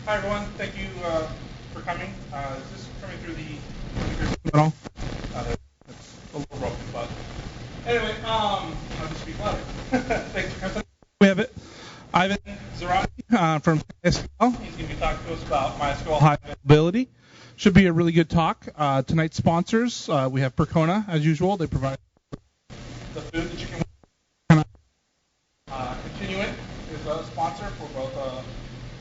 Hi everyone, thank you for coming. Is this coming through the at all? It's a little broken, but anyway, I'll just speak louder. Thanks for coming. We have it. Ivan Zarate from Sky SQL. He's going to be talking to us about MySQL high availability. Should be a really good talk. Tonight's sponsors, we have Percona, as usual. They provide the food that you can Continuant is a sponsor for both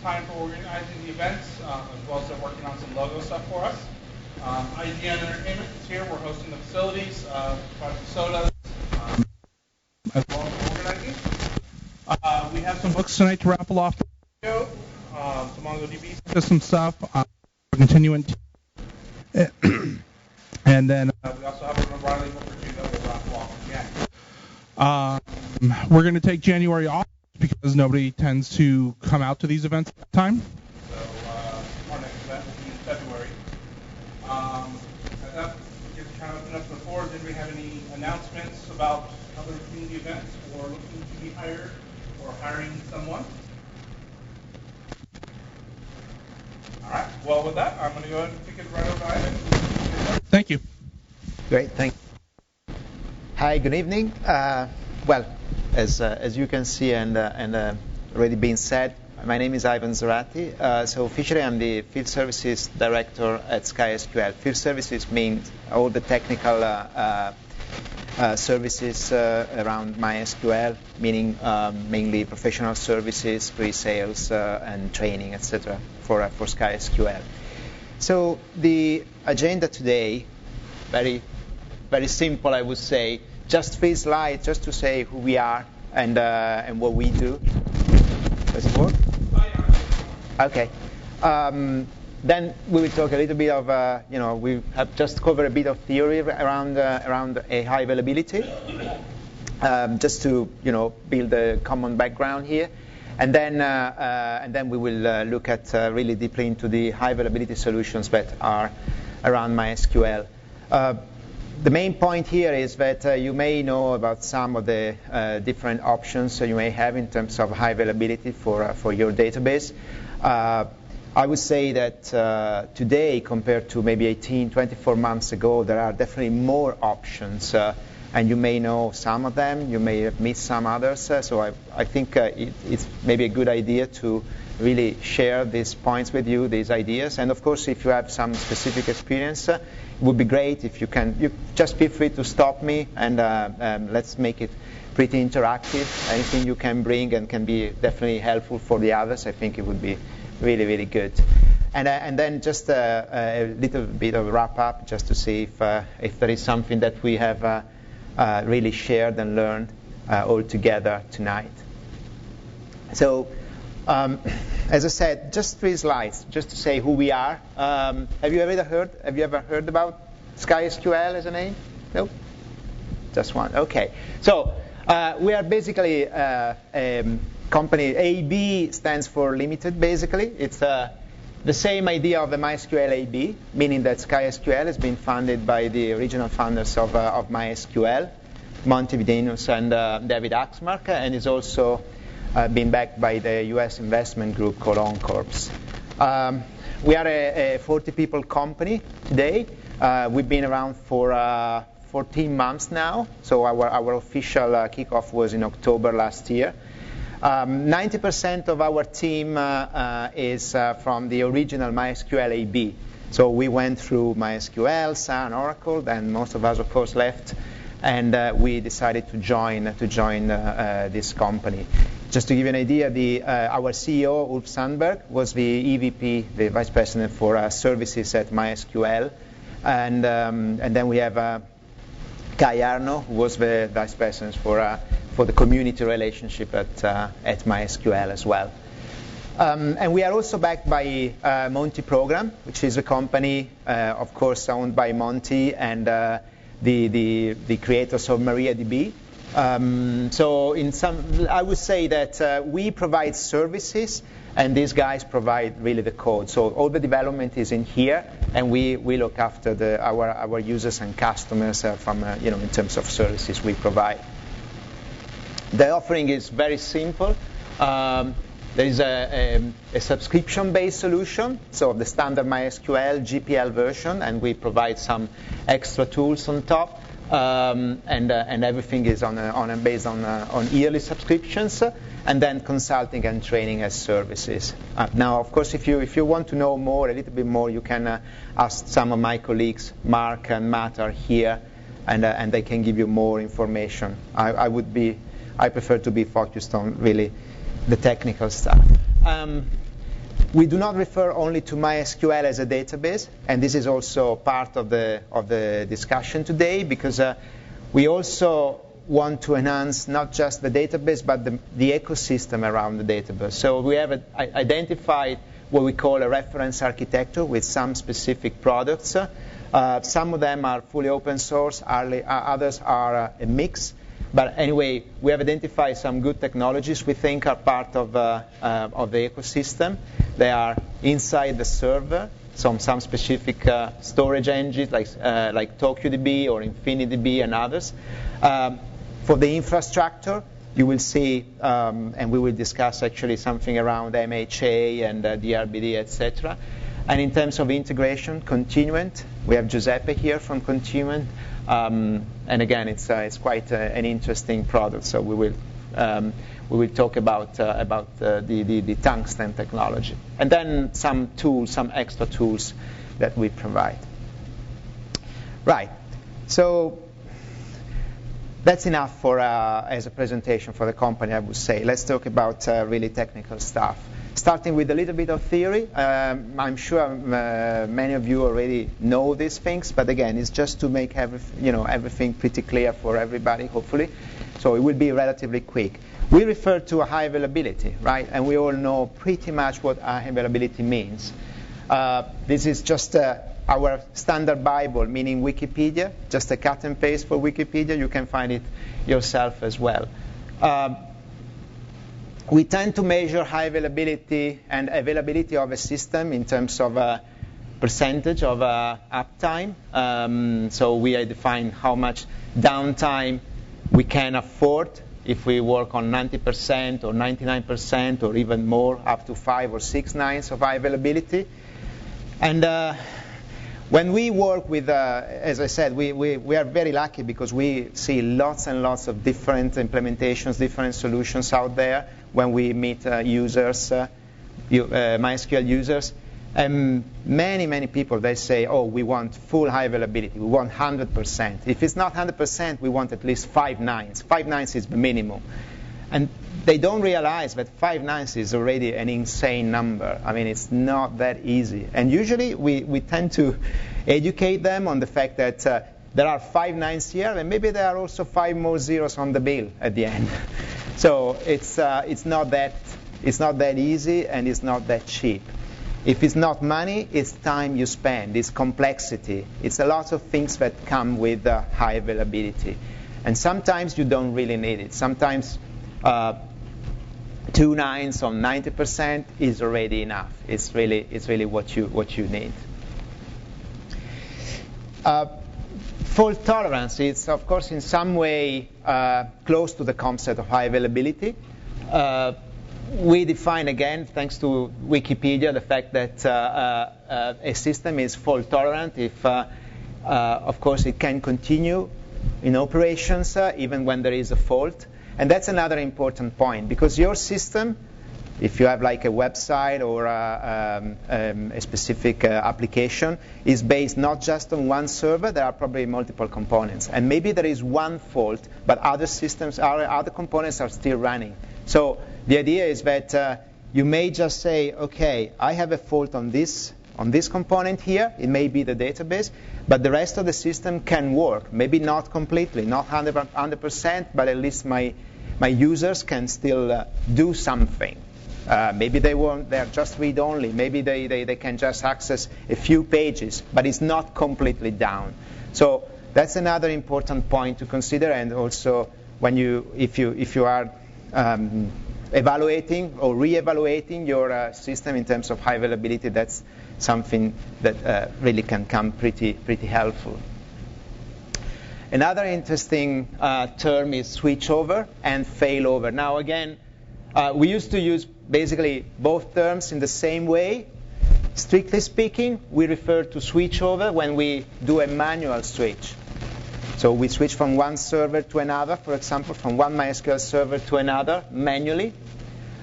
time for organizing the events, as well as they're working on some logo stuff for us. IGN Entertainment is here. We're hosting the facilities, providing sodas, as well as organizing. We have some books tonight to raffle off. Some MongoDB, some stuff. Continuant. And then we also have a Riley book or two that we'll raffle off again. We're going to take January off because nobody tends to come out to these events at that time. So our next event will be in February. As that gets kind of opened up to the floor, did we have any announcements about other community events or looking to be hired or hiring someone? All right. Well, with that, I'm going to go ahead and kick it right over to Ivan. Thank you. Great. Thank you. Hi. Good evening. Well, as you can see and already been said, my name is Ivan Zarate. So officially, I'm the Field Services Director at Sky SQL. Field Services means all the technical services around MySQL, meaning mainly professional services, pre-sales, and training, etc. for Sky SQL. So the agenda today, very simple, I would say. Just 3 slides, just to say who we are and what we do. Does it work? Okay. Then we will talk a little bit of, we have just covered a bit of theory around a high availability, just to build a common background here, and then we will look at really deeply into the high availability solutions that are around MySQL. The main point here is that you may know about some of the different options you may have in terms of high availability for your database. I would say that today, compared to maybe 18, 24 months ago, there are definitely more options. And you may know some of them, you may have missed some others. So I think it's maybe a good idea to really share these points with you, these ideas. And of course, if you have some specific experience, it would be great if you just feel free to stop me and let's make it pretty interactive. Anything you can bring and can be definitely helpful for the others, I think it would be really, really good. And then just a little bit of a wrap up, just to see if there is something that we have really shared and learned all together tonight. So, as I said, just 3 slides, just to say who we are. Have you ever heard about Sky SQL as a name? No? Just one. Okay. So we are basically a company. AB stands for limited. Basically, it's the same idea of the MySQL AB, meaning that Sky SQL has been founded by the original founders of MySQL, Monty Vidinus and David Axmark, and is also been backed by the US investment group called OnCorps. We are a 40-people company today. We've been around for 14 months now, so our official kickoff was in October last year. 90% of our team is from the original MySQL AB. So we went through MySQL, Sun, Oracle, then most of us, of course, left, and we decided to join this company. Just to give you an idea, our CEO, Ulf Sandberg, was the EVP, the Vice President for Services at MySQL. And then we have Kai Arno, who was the Vice President for the community relationship at MySQL as well. And we are also backed by Monty Program, which is a company, of course, owned by Monty and the creators of MariaDB. So I would say that we provide services, and these guys provide really the code. So all the development is in here, and we look after our users and customers from in terms of services we provide. The offering is very simple. There is a subscription-based solution, so the standard MySQL GPL version, and we provide some extra tools on top, and everything is based on yearly subscriptions, and then consulting and training as services. Now, of course, if you want to know more, a little bit more, you can ask some of my colleagues. Mark and Matt are here, and they can give you more information. I prefer to be focused on really the technical stuff. We do not refer only to MySQL as a database, and this is also part of the discussion today, because we also want to enhance not just the database, but the ecosystem around the database. So we have identified what we call a reference architecture with some specific products. Some of them are fully open source, others are a mix. But anyway, we have identified some good technologies we think are part of the ecosystem. They are inside the server, some specific storage engines like TokyoDB or InfiniDB and others. For the infrastructure, you will see, and we will discuss actually something around MHA and DRBD, etc. And in terms of integration, Continuant, we have Giuseppe here from Continuant. And again, it's quite an interesting product. So we will talk about the tungsten technology, and then some extra tools that we provide. Right. So that's enough for as a presentation for the company, I would say. Let's talk about really technical stuff. Starting with a little bit of theory, I'm sure many of you already know these things, but again, it's just to make everything pretty clear for everybody, hopefully. So it will be relatively quick. We refer to a high availability, right? And we all know pretty much what high availability means. This is just our standard Bible, meaning Wikipedia, just a cut and paste for Wikipedia. You can find it yourself as well. We tend to measure high availability and availability of a system in terms of percentage of uptime. So we define how much downtime we can afford if we work on 90% or 99% or even more, up to 5 or 6 nines of high availability. And when we work with, as I said, we are very lucky because we see lots and lots of different implementations, different solutions out there when we meet users, MySQL users. And many people, they say, oh, we want full high availability. We want 100%. If it's not 100%, we want at least 5 nines. 5 nines is the minimum. And they don't realize that 5 nines is already an insane number. I mean, it's not that easy. And usually we tend to educate them on the fact that there are 5 nines here, and maybe there are also 5 more zeros on the bill at the end. So it's not that easy, and it's not that cheap. If it's not money, it's time you spend. It's complexity. It's a lot of things that come with high availability. And sometimes you don't really need it. Sometimes 2 nines on 90% is already enough. It's really what you need. Fault tolerance is, of course, in some way close to the concept of high availability. We define, again, thanks to Wikipedia, the fact that a system is fault tolerant if, of course, it can continue in operations even when there is a fault. And that's another important point, because your system, if you have like a website or a specific application, is based not just on one server. There are probably multiple components. And maybe there is one fault, but other components are still running. So the idea is that you may just say, OK, I have a fault on this component here. It may be the database. But the rest of the system can work. Maybe not completely, not 100%, but at least my users can still do something. Maybe they're just read-only. Maybe they can just access a few pages, but it's not completely down. So that's another important point to consider. And also, if you are evaluating or re-evaluating your system in terms of high availability, that's something that really can come pretty helpful. Another interesting term is switchover and failover. Now, again, We used to use basically both terms in the same way. Strictly speaking, we refer to switchover when we do a manual switch. So we switch from one server to another, for example, from one MySQL server to another manually.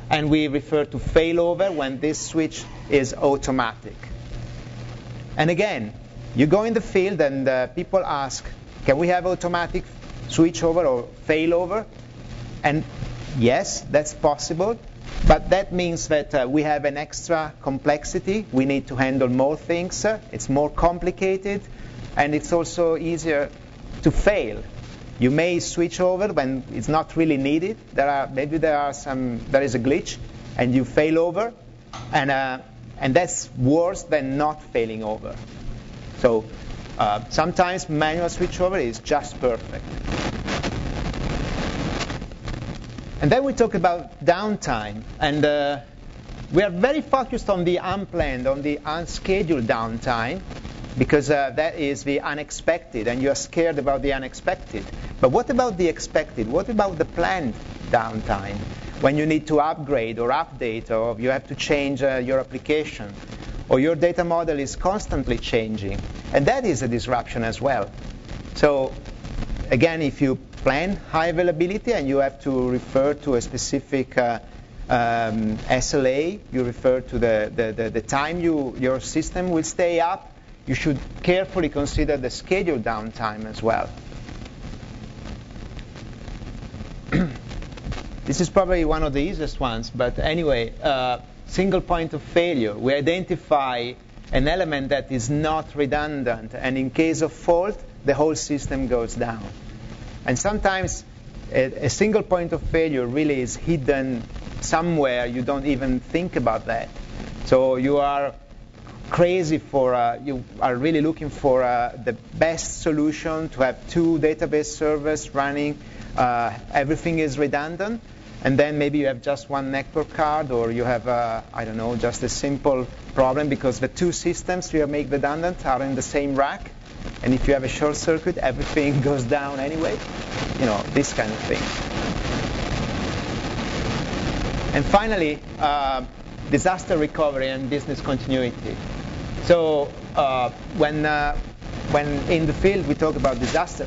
And we refer to failover when this switch is automatic. And again, you go in the field and people ask, can we have automatic switchover or failover? And yes, that's possible. But that means that we have an extra complexity. We need to handle more things. It's more complicated. And it's also easier to fail. You may switch over when it's not really needed. Maybe there is a glitch, and you fail over, and that's worse than not failing over. So sometimes manual switchover is just perfect. And then we talk about downtime, and we are very focused on the unplanned, on the unscheduled downtime, because that is the unexpected, and you are scared about the unexpected. But what about the expected? What about the planned downtime? When you need to upgrade or update, or you have to change your application, or your data model is constantly changing. And that is a disruption as well. So again, if you plan high availability and you have to refer to a specific SLA, you refer to the time your system will stay up, you should carefully consider the scheduled downtime as well. This is probably one of the easiest ones, but anyway, single point of failure. We identify an element that is not redundant, and in case of fault, the whole system goes down. And sometimes a single point of failure really is hidden somewhere. You don't even think about that. So you are crazy you are really looking for the best solution to have two database servers running. Everything is redundant, and then maybe you have just one network card, or you have I don't know, just a simple problem because the two systems you make redundant are in the same rack, and if you have a short circuit, everything goes down anyway. You know, this kind of thing. And finally, disaster recovery and business continuity. So when in the field we talk about disaster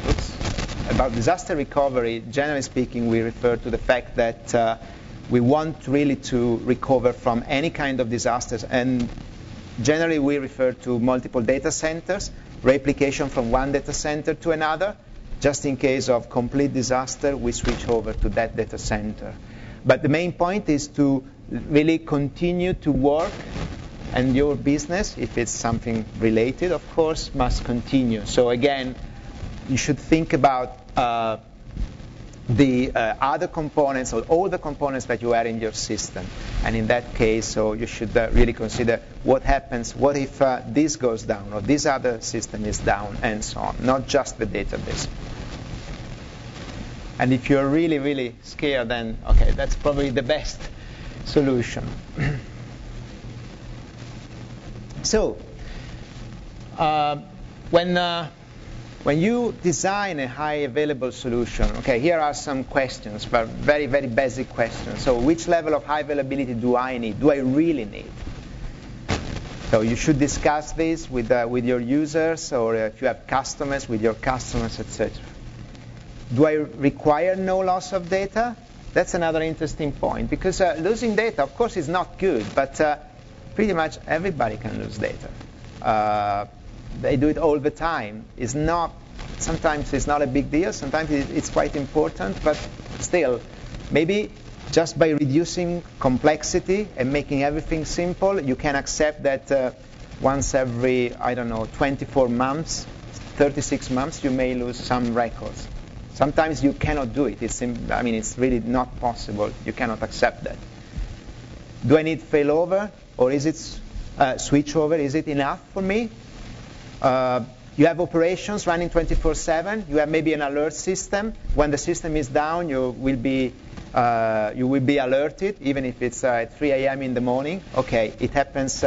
recovery, generally speaking, we refer to the fact that we want really to recover from any kind of disasters. And generally we refer to multiple data centers, replication from one data center to another. Just in case of complete disaster, we switch over to that data center. But the main point is to really continue to work, and your business, if it's something related, of course, must continue. So again, you should think about the other components, or all the components that you have in your system. And in that case, so you should really consider what happens, what if this goes down, or this other system is down, and so on, not just the database. And if you're really, really scared, then, okay, that's probably the best solution. So, when you design a high available solution, okay, here are some questions, but very, very basic questions. So which level of high availability do I need? Do I really need? So you should discuss this with your users, or if you have customers, with your customers, etc. Do I require no loss of data? That's another interesting point, because losing data, of course, is not good, but pretty much everybody can lose data. They do it all the time. Sometimes it's not a big deal, sometimes it's quite important, but still, maybe just by reducing complexity and making everything simple, you can accept that once every, 24 months, 36 months, you may lose some records. Sometimes you cannot do it. It's really not possible. You cannot accept that. Do I need failover, or is it switchover? Is it enough for me? You have operations running 24/7. You have maybe an alert system. When the system is down, you will be alerted, even if it's at 3 a.m. in the morning. Okay, it happens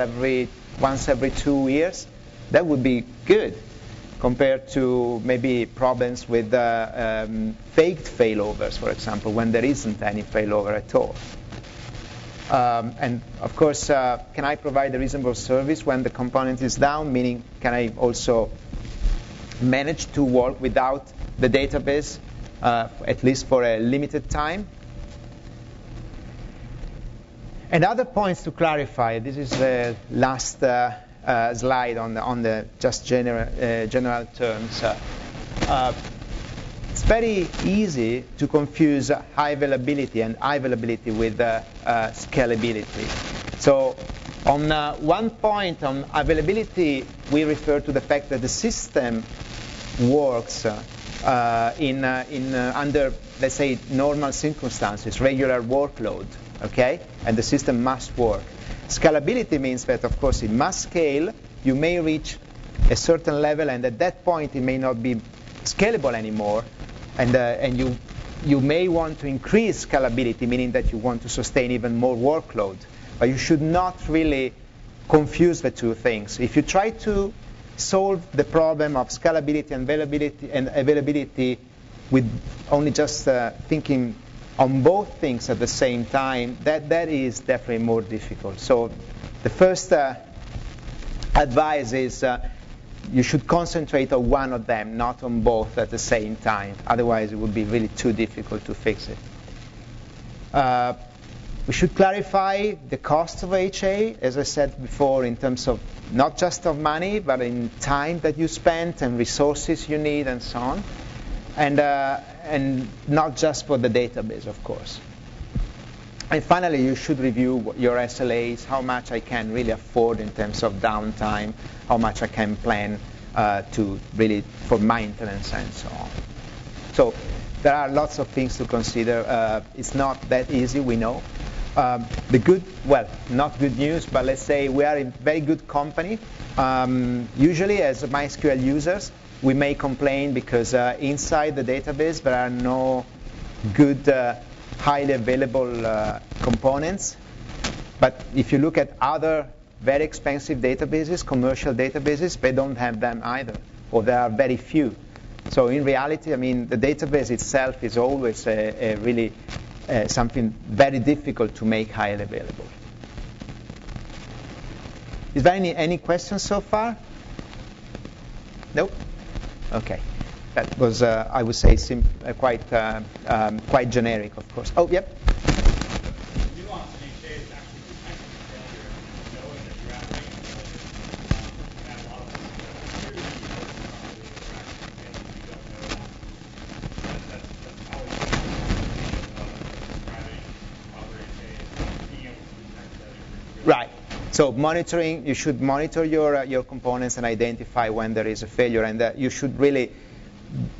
once every 2 years. That would be good, compared to maybe problems with faked failovers, for example, when there isn't any failover at all. And of course, can I provide a reasonable service when the component is down? Meaning, can I also manage to work without the database, at least for a limited time? And other points to clarify. This is the last slide on the just general terms. It's very easy to confuse high availability and high availability with scalability. So on one point on availability, we refer to the fact that the system works under, let's say, normal circumstances, regular workload, okay? And the system must work. Scalability means that, of course, it must scale. You may reach a certain level, and at that point, it may not be scalable anymore. And you may want to increase scalability, meaning that you want to sustain even more workload. But you should not really confuse the two things. If you try to solve the problem of scalability and availability with only just thinking on both things at the same time, that is definitely more difficult. So the first advice is you should concentrate on one of them, not on both at the same time. Otherwise, it would be really too difficult to fix it. We should clarify the cost of HA, as I said before, in terms of not just of money, but in time that you spent and resources you need and so on. And not just for the database, of course. And finally, you should review your SLAs, how much I can really afford in terms of downtime, how much I can plan to really for maintenance and so on. So there are lots of things to consider. It's not that easy, we know. The good, well, not good news, but let's say we are a very good company. Usually, as MySQL users, we may complain because inside the database there are no good, highly available components. But if you look at other very expensive databases, commercial databases, they don't have them either, or there are very few. So in reality, I mean, the database itself is always a really something very difficult to make highly available. Is there any questions so far? Nope. Okay. That was, I would say, quite generic, of course. Oh, yep. Right. So monitoring, you should monitor your components and identify when there is a failure, and you should really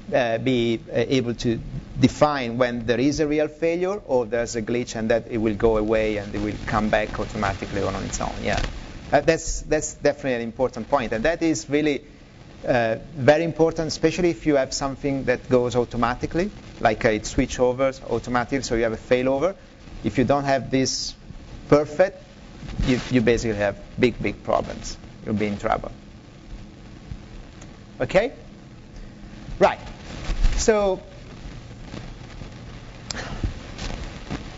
be able to define when there is a real failure or there's a glitch, and that it will go away and it will come back automatically on its own. Yeah, that's definitely an important point, and that is really very important, especially if you have something that goes automatically, like it switch overs automatically, so you have a failover. If you don't have this perfect, you basically have big problems. You'll be in trouble. Okay? Right. So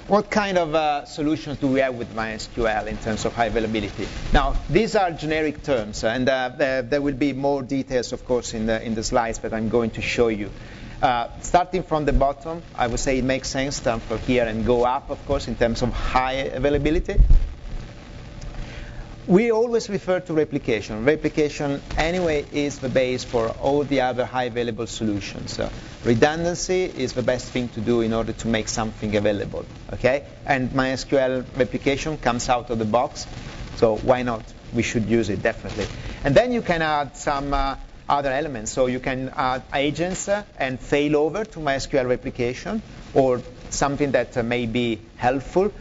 what kind of solutions do we have with MySQL in terms of high availability? Now, these are generic terms, and there will be more details, of course, in the slides that I'm going to show you. Starting from the bottom, I would say it makes sense to come from here and go up, of course, in terms of high availability. We always refer to replication. Replication, anyway, is the base for all the other high available solutions. Redundancy is the best thing to do in order to make something available. Okay? And MySQL replication comes out of the box, so why not? We should use it, definitely. And then you can add some other elements. So you can add agents and failover to MySQL replication, or something that may be helpful.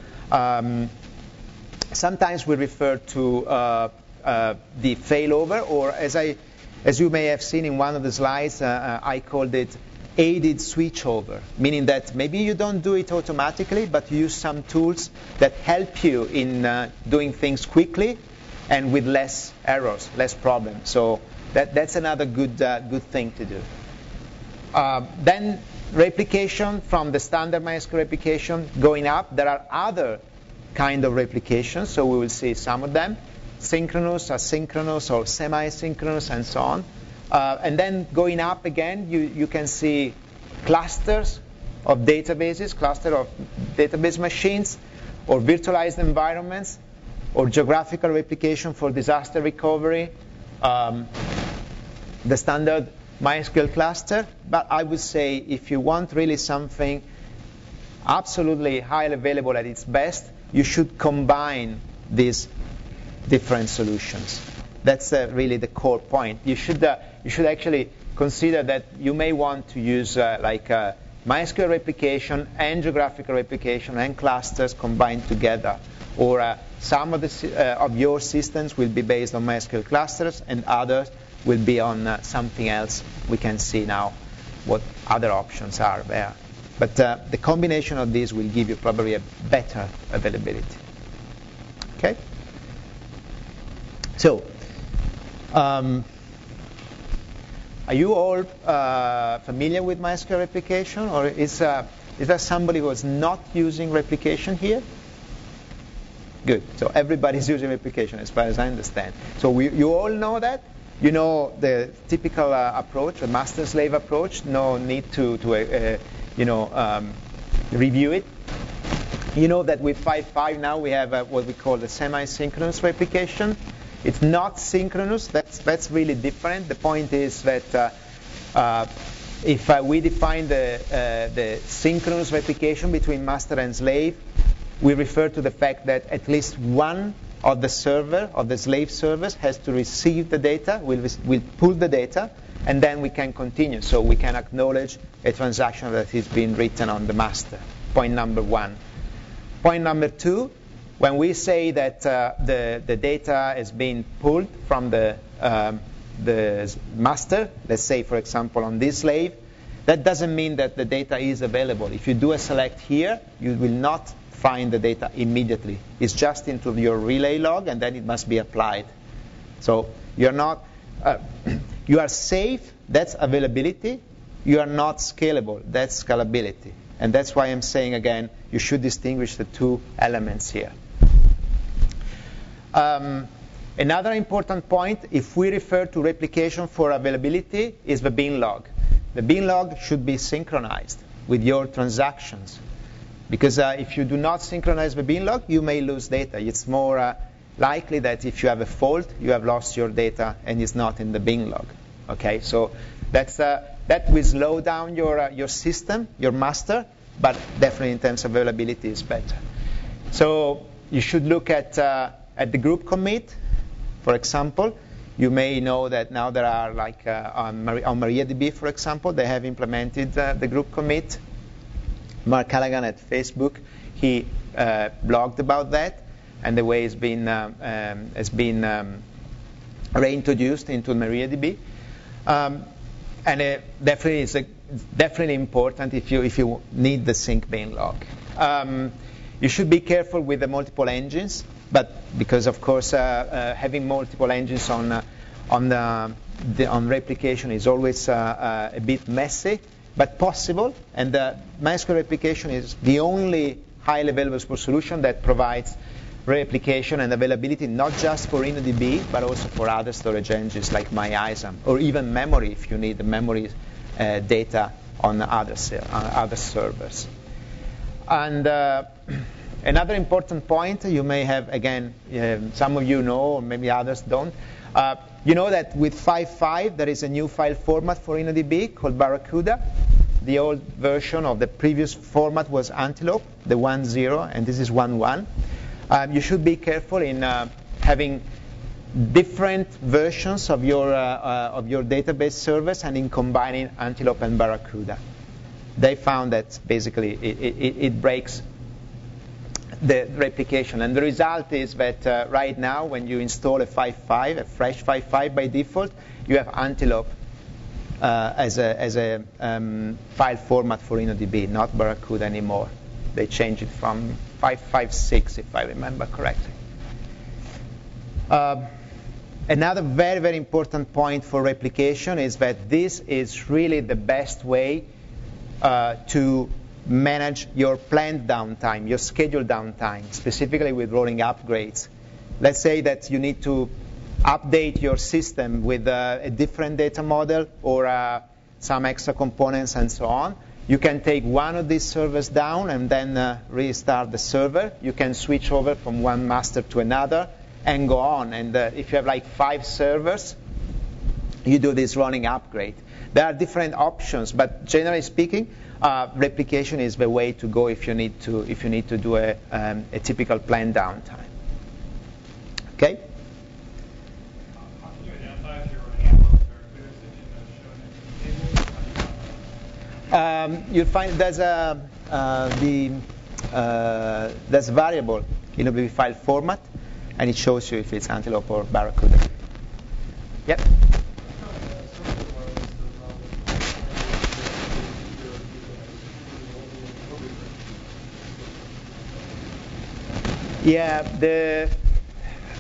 Sometimes we refer to the failover, or as you may have seen in one of the slides, I called it aided switchover, meaning that maybe you don't do it automatically, but you use some tools that help you in doing things quickly and with less errors, less problems. So that's another good thing to do. Then replication from the standard MySQL replication going up. There are other kind of replication, so we will see some of them: synchronous, asynchronous, or semi-synchronous, and so on. And then going up again, you can see clusters of databases, cluster of database machines, or virtualized environments, or geographical replication for disaster recovery, the standard MySQL cluster. But I would say if you want really something absolutely highly available at its best, you should combine these different solutions. That's really the core point. You should actually consider that you may want to use MySQL replication and geographical replication and clusters combined together. Or some of your systems will be based on MySQL clusters, and others will be on something else. We can see now what other options are there. But the combination of these will give you probably a better availability. Okay? So, are you all familiar with MySQL replication, or is there somebody who is not using replication here? Good. So everybody's using replication, as far as I understand. So you all know that. You know the typical approach, the master-slave approach. No need to review it. You know that with 5.5 now we have what we call the semi-synchronous replication. It's not synchronous. That's really different. The point is that if we define the synchronous replication between master and slave, we refer to the fact that at least one of the slave servers has to receive the data, will pull the data, and then we can continue. So we can acknowledge a transaction that is being written on the master. Point number one. Point number two, when we say that the data is being pulled from the master, let's say, for example, on this slave, that doesn't mean that the data is available. If you do a select here, you will not find the data immediately. It's just into your relay log, and then it must be applied. So you're not, you are safe, that's availability. You are not scalable, that's scalability. And that's why I'm saying again, you should distinguish the two elements here. Another important point, if we refer to replication for availability, is the bin log. The bin log should be synchronized with your transactions. Because if you do not synchronize the bin log, you may lose data. It's more likely that if you have a fault, you have lost your data and it's not in the bin log. Okay, so that will slow down your system, your master, but definitely in terms of availability is better. So you should look at the group commit, for example. You may know that now there are on MariaDB, for example, they have implemented the group commit. Mark Callaghan at Facebook, he blogged about that, and the way it's been reintroduced into MariaDB. And it definitely is definitely important if you need the sync bin log. You should be careful with the multiple engines, but because of course having multiple engines on replication is always a bit messy, but possible. And MySQL Replication is the only highly available solution that provides replication and availability not just for InnoDB, but also for other storage engines like MyISAM, or even memory if you need the memory data on other servers. And another important point you may have, again, some of you know, or maybe others don't. You know that with 5.5 there is a new file format for InnoDB called Barracuda. The old version of the previous format was Antelope, the 1.0, and this is 1.1. You should be careful in having different versions of your database servers and in combining Antelope and Barracuda. They found that basically it breaks the replication, and the result is that right now when you install a 5.5, a fresh 5.5 by default, you have Antelope as a file format for InnoDB, not Barracuda anymore. They changed it from 5.5.6, if I remember correctly. Another very, very important point for replication is that this is really the best way to manage your planned downtime, your scheduled downtime, specifically with rolling upgrades. Let's say that you need to update your system with a different data model or some extra components and so on. You can take one of these servers down and then restart the server. You can switch over from one master to another and go on. And if you have like 5 servers, you do this rolling upgrade. There are different options, but generally speaking, replication is the way to go if you need to do a typical planned downtime. Okay. How can you identify if you're running out of characters? You'll find there's a variable in the file format, and it shows you if it's Antelope or Barracuda. Yep. Yeah,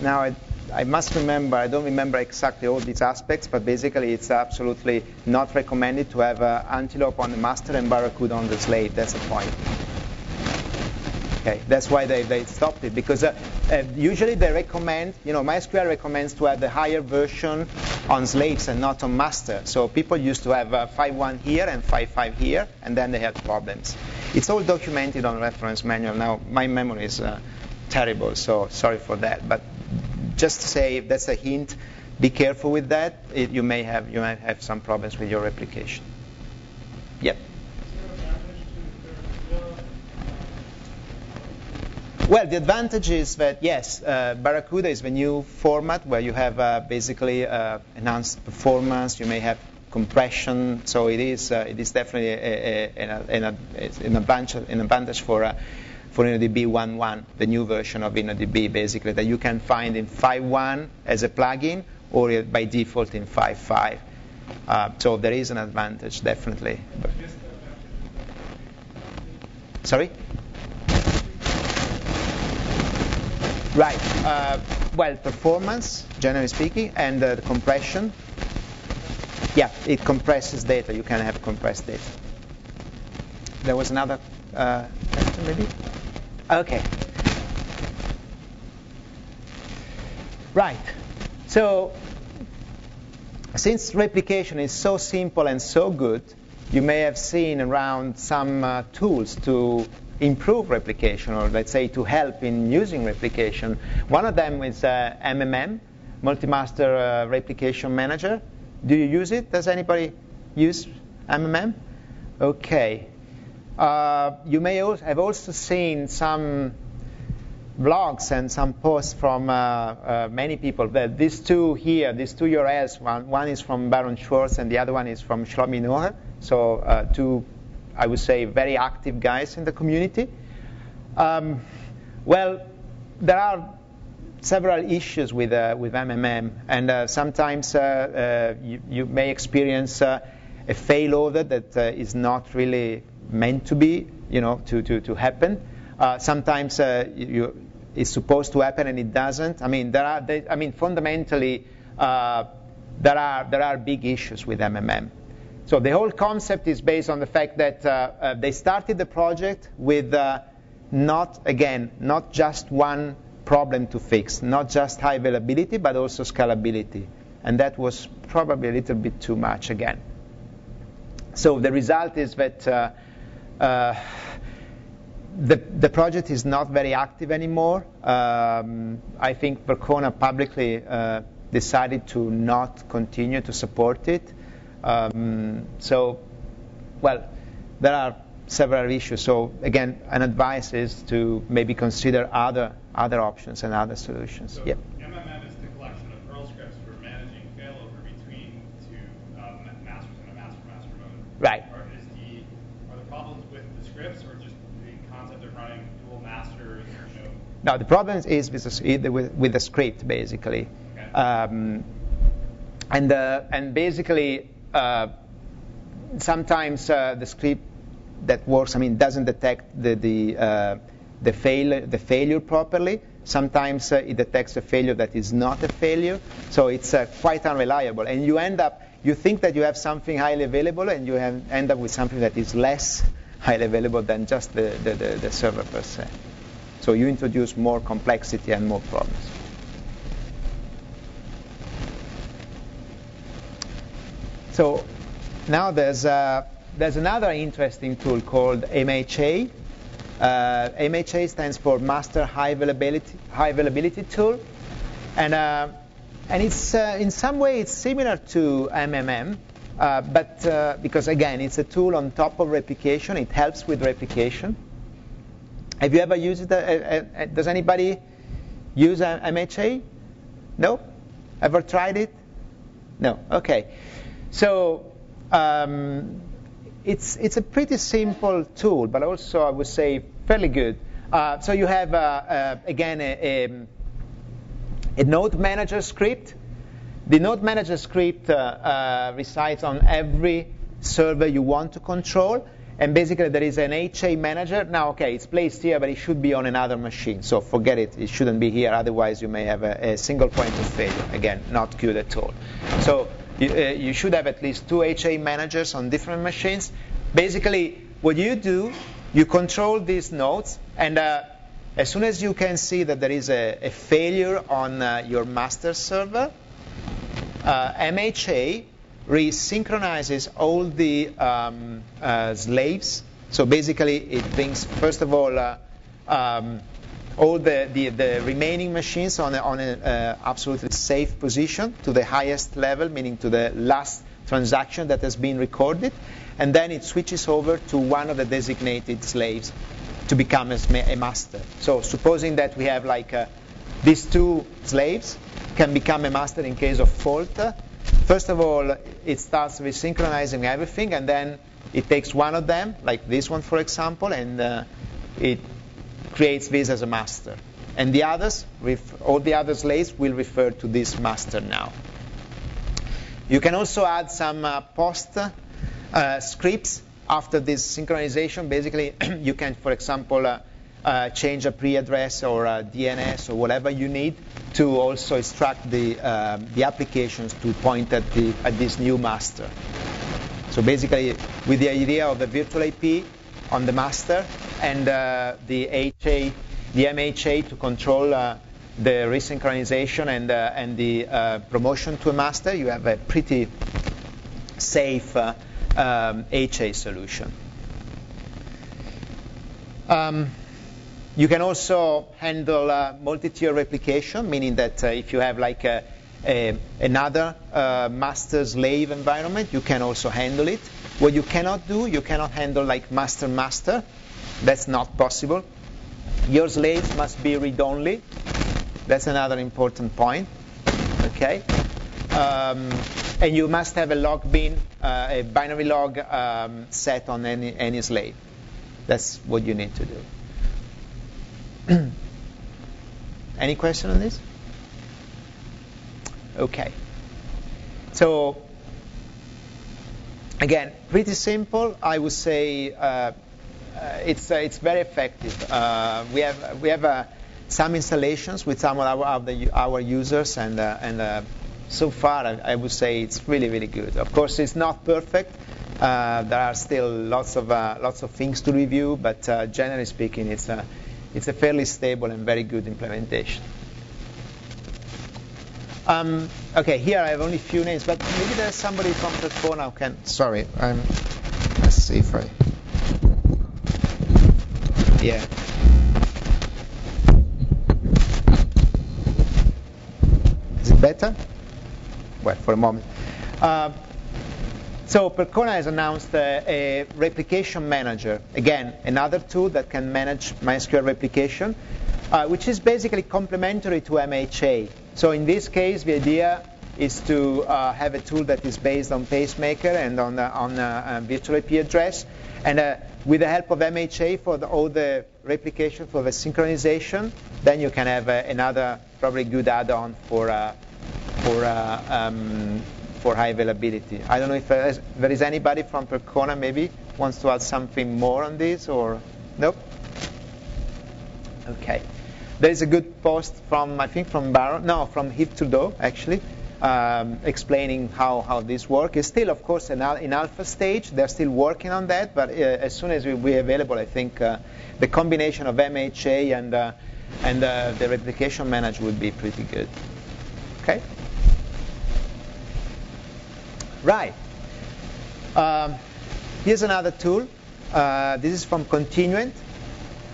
now I must remember, I don't remember exactly all these aspects, but basically it's absolutely not recommended to have Antelope on the master and Barracuda on the slave. That's the point. Okay, that's why they stopped it, because usually they recommend, MySQL recommends to have the higher version on slaves and not on master. So people used to have 5.1 here and 5.5 here, and then they had problems. It's all documented on reference manual. Now, my memory is terrible, so sorry for that. But just to say, that's a hint. Be careful with that. You might have some problems with your replication. Yep. Well, the advantage is that, yes, Barracuda is the new format where you have basically enhanced performance. You may have compression, so it is definitely an advantage for InnoDB 1.1, the new version of InnoDB, basically, that you can find in 5.1 as a plugin or by default in 5.5. So there is an advantage, definitely. Sorry? Right. Well, performance, generally speaking, and the compression. Yeah, it compresses data. You can have compressed data. There was another question, maybe? Okay. Right. So, since replication is so simple and so good, you may have seen around some tools to improve replication, or let's say to help in using replication. One of them is MMM, Multi-Master Replication Manager. Do you use it? Does anybody use MMM? Okay. You may have also seen some blogs and some posts from many people. These two here, these two URLs, one is from Baron Schwartz and the other one is from Shlomi Noher. So two, I would say, very active guys in the community. Well, there are several issues with MMM, and sometimes you may experience a failover that is not really meant to be, to happen. Sometimes it's supposed to happen and it doesn't. I mean, fundamentally, there are big issues with MMM. So the whole concept is based on the fact that they started the project with not just one problem to fix, not just high availability, but also scalability. And that was probably a little bit too much again. So the result is that the project is not very active anymore. I think Vercona publicly decided to not continue to support it. So, well, there are several issues. So again, an advice is to maybe consider other options and other solutions. So yeah. MMM is the collection of Perl scripts for managing failover between two masters in a master-master mode. Right. Are the problems with the scripts or just the concept of running dual masters? No, the problem is with the script, basically. Okay. And basically, sometimes the script that works, doesn't detect the failure properly. Sometimes it detects a failure that is not a failure, so it's quite unreliable. And you think that you have something highly available, and you end up with something that is less highly available than just the server per se. So you introduce more complexity and more problems. So now there's another interesting tool called MHA. MHA stands for Master High Availability Tool, and it's in some way it's similar to MMM, but because again it's a tool on top of replication, it helps with replication. Have you ever used it? Does anybody use MHA? No? Ever tried it? No. Okay. So it's a pretty simple tool, but also I would say fairly good. So you have again a node manager script. The node manager script resides on every server you want to control, and basically there is an HA manager. Now, okay, it's placed here, but it should be on another machine. So forget it; it shouldn't be here. Otherwise, you may have a single point of failure. Again, not good at all. So you should have at least 2 HA managers on different machines. Basically, what you do, you control these nodes, and as soon as you can see that there is a failure on your master server, MHA resynchronizes all the slaves. So basically, it brings, first of all the remaining machines on an absolutely safe position to the highest level, meaning to the last transaction that has been recorded, and then it switches over to one of the designated slaves to become a master. So supposing that we have like these 2 slaves can become a master in case of fault. First of all, it starts with synchronizing everything, and then it takes one of them, like this one for example, and it creates this as a master. And the others, all the other slaves will refer to this master now. You can also add some post scripts after this synchronization. Basically, you can, for example, change a pre-address or a DNS or whatever you need to also instruct the applications to point at this new master. So basically, with the idea of the virtual IP on the master and the MHA to control the resynchronization and the promotion to a master, you have a pretty safe HA solution. You can also handle multi-tier replication, meaning that if you have like another master-slave environment, you can also handle it. What you cannot do, you cannot handle like master-master. That's not possible. Your slaves must be read-only. That's another important point. Okay. And you must have a log bin, a binary log set on any slave. That's what you need to do. Any question on this? Okay. So again, pretty simple. I would say it's very effective. We have some installations with some of our users, and so far I would say it's really, really good. Of course, it's not perfect. There are still lots of things to review, but generally speaking, it's a fairly stable and very good implementation. Okay, here I have only a few names, but maybe there's somebody from Percona who can. Sorry, let's see if I. Yeah. Is it better? Well, for a moment. So Percona has announced a Replication Manager. Again, another tool that can manage MySQL replication, which is basically complementary to MHA. So in this case, the idea is to have a tool that is based on pacemaker and on virtual IP address. And with the help of MHA for all the replication, for the synchronization, then you can have another probably good add-on for high availability. I don't know if there is anybody from Percona maybe wants to add something more on this, or nope? Okay. There is a good post from, I think from Baron, no, from Yves Trudeau, actually, explaining how this works. It's still, of course, in alpha stage. They're still working on that, but as soon as we're available, I think the combination of MHA and the Replication Manager would be pretty good. Okay? Right. Here's another tool. This is from Continuent.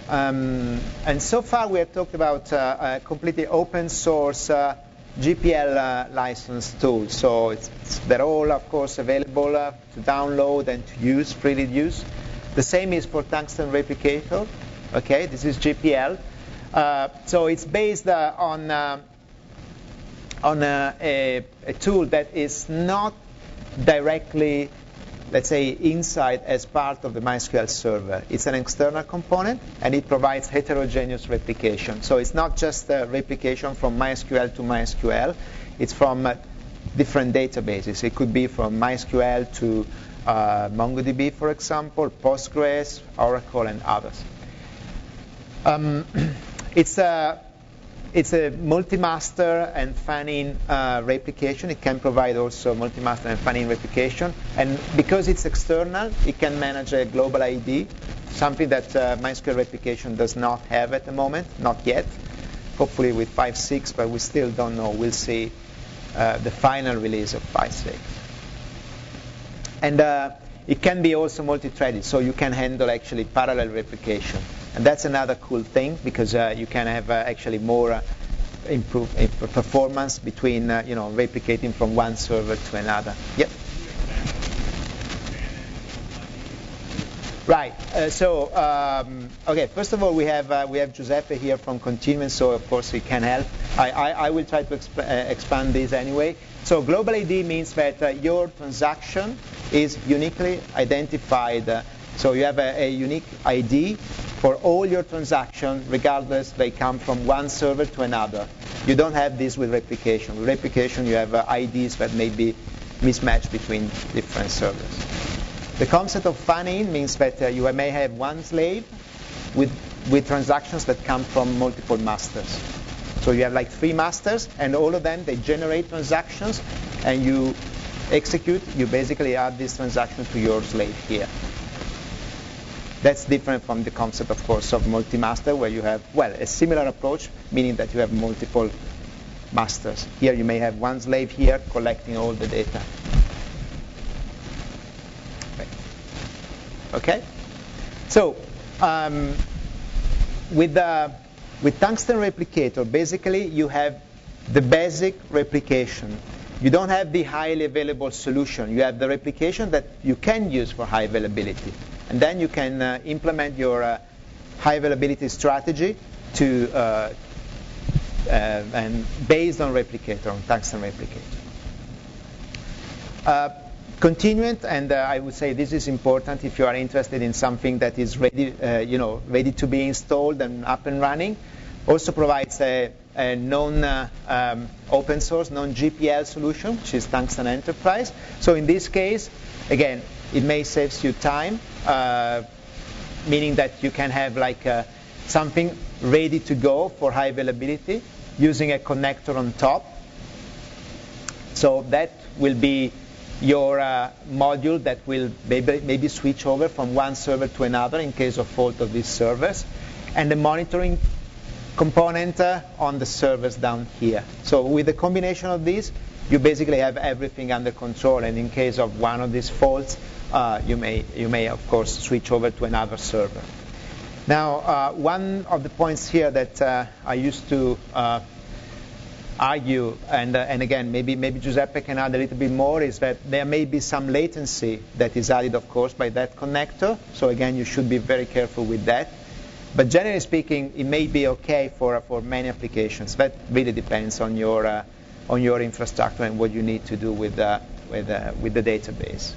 And so far we have talked about a completely open source GPL license tool. So they're all, of course, available to download and to use, freely use. The same is for Tungsten Replicator. Okay, this is GPL. So it's based on a tool that is not directly, let's say, inside as part of the MySQL server. It's an external component, and it provides heterogeneous replication. So it's not just a replication from MySQL to MySQL. It's from different databases. It could be from MySQL to MongoDB, for example, Postgres, Oracle, and others. It's a multi-master and fan-in replication. It can provide also multi-master and fan-in replication. And because it's external, it can manage a global ID, something that MySQL Replication does not have at the moment, not yet. Hopefully with 5.6, but we still don't know. We'll see the final release of 5.6. And it can be also multi-threaded, so you can handle actually parallel replication. And that's another cool thing, because you can have actually more improved performance between replicating from one server to another. Yep. Right. Okay. First of all, we have Giuseppe here from Continuent, so of course he can help. I will try to expand this anyway. So global ID means that your transaction is uniquely identified. So you have a unique ID for all your transactions, regardless they come from one server to another. You don't have this with replication. With replication, you have IDs that may be mismatched between different servers. The concept of fan-in means that you may have one slave with transactions that come from multiple masters. So you have like 3 masters, and all of them, they generate transactions, and you execute, you basically add this transaction to your slave here. That's different from the concept, of course, of multi-master, where you have, well, a similar approach, meaning that you have multiple masters. Here you may have one slave here collecting all the data. Okay? So, with Tungsten Replicator, basically you have the basic replication. You don't have the highly available solution. You have the replication that you can use for high availability. And then you can implement your high availability strategy to and based on Replicator, on Tungsten Replicator. Continuent, and I would say this is important if you are interested in something that is ready, ready to be installed and up and running. Also provides a non-open source, non-GPL solution, which is Tungsten Enterprise. So in this case, again, it may save you time, meaning that you can have like something ready to go for high availability using a connector on top. So that will be your module that will maybe switch over from one server to another in case of fault of these servers, and the monitoring component on the servers down here. So with the combination of these, you basically have everything under control, and in case of one of these faults, you may of course switch over to another server. Now, one of the points here that I used to argue, and again, maybe Giuseppe can add a little bit more, is that there may be some latency that is added, of course, by that connector. So again, you should be very careful with that. But generally speaking, it may be okay for many applications. That really depends on your infrastructure and what you need to do with the database.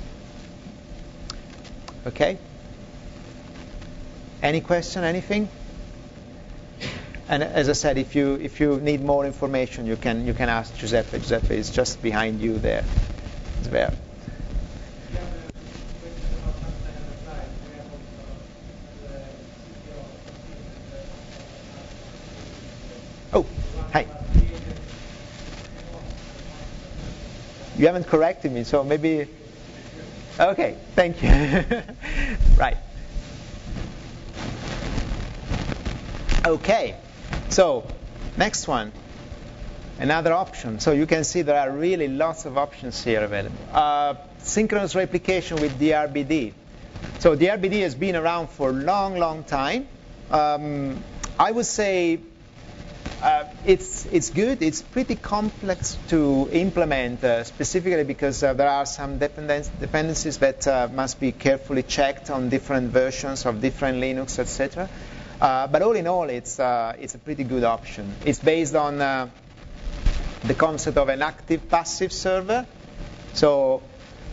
Okay. Any question? Anything? And as I said, if you need more information, you can ask Giuseppe. Giuseppe is just behind you there. It's there. Oh, hi. You haven't corrected me, so maybe. Okay, thank you. Right. Okay, so next one, another option. So you can see there are really lots of options here available. Synchronous replication with DRBD. So DRBD has been around for a long, long time. I would say it's good. It's pretty complex to implement, specifically because there are some dependencies that must be carefully checked on different versions of different Linux, etc. But all in all, it's a pretty good option. It's based on the concept of an active-passive server. So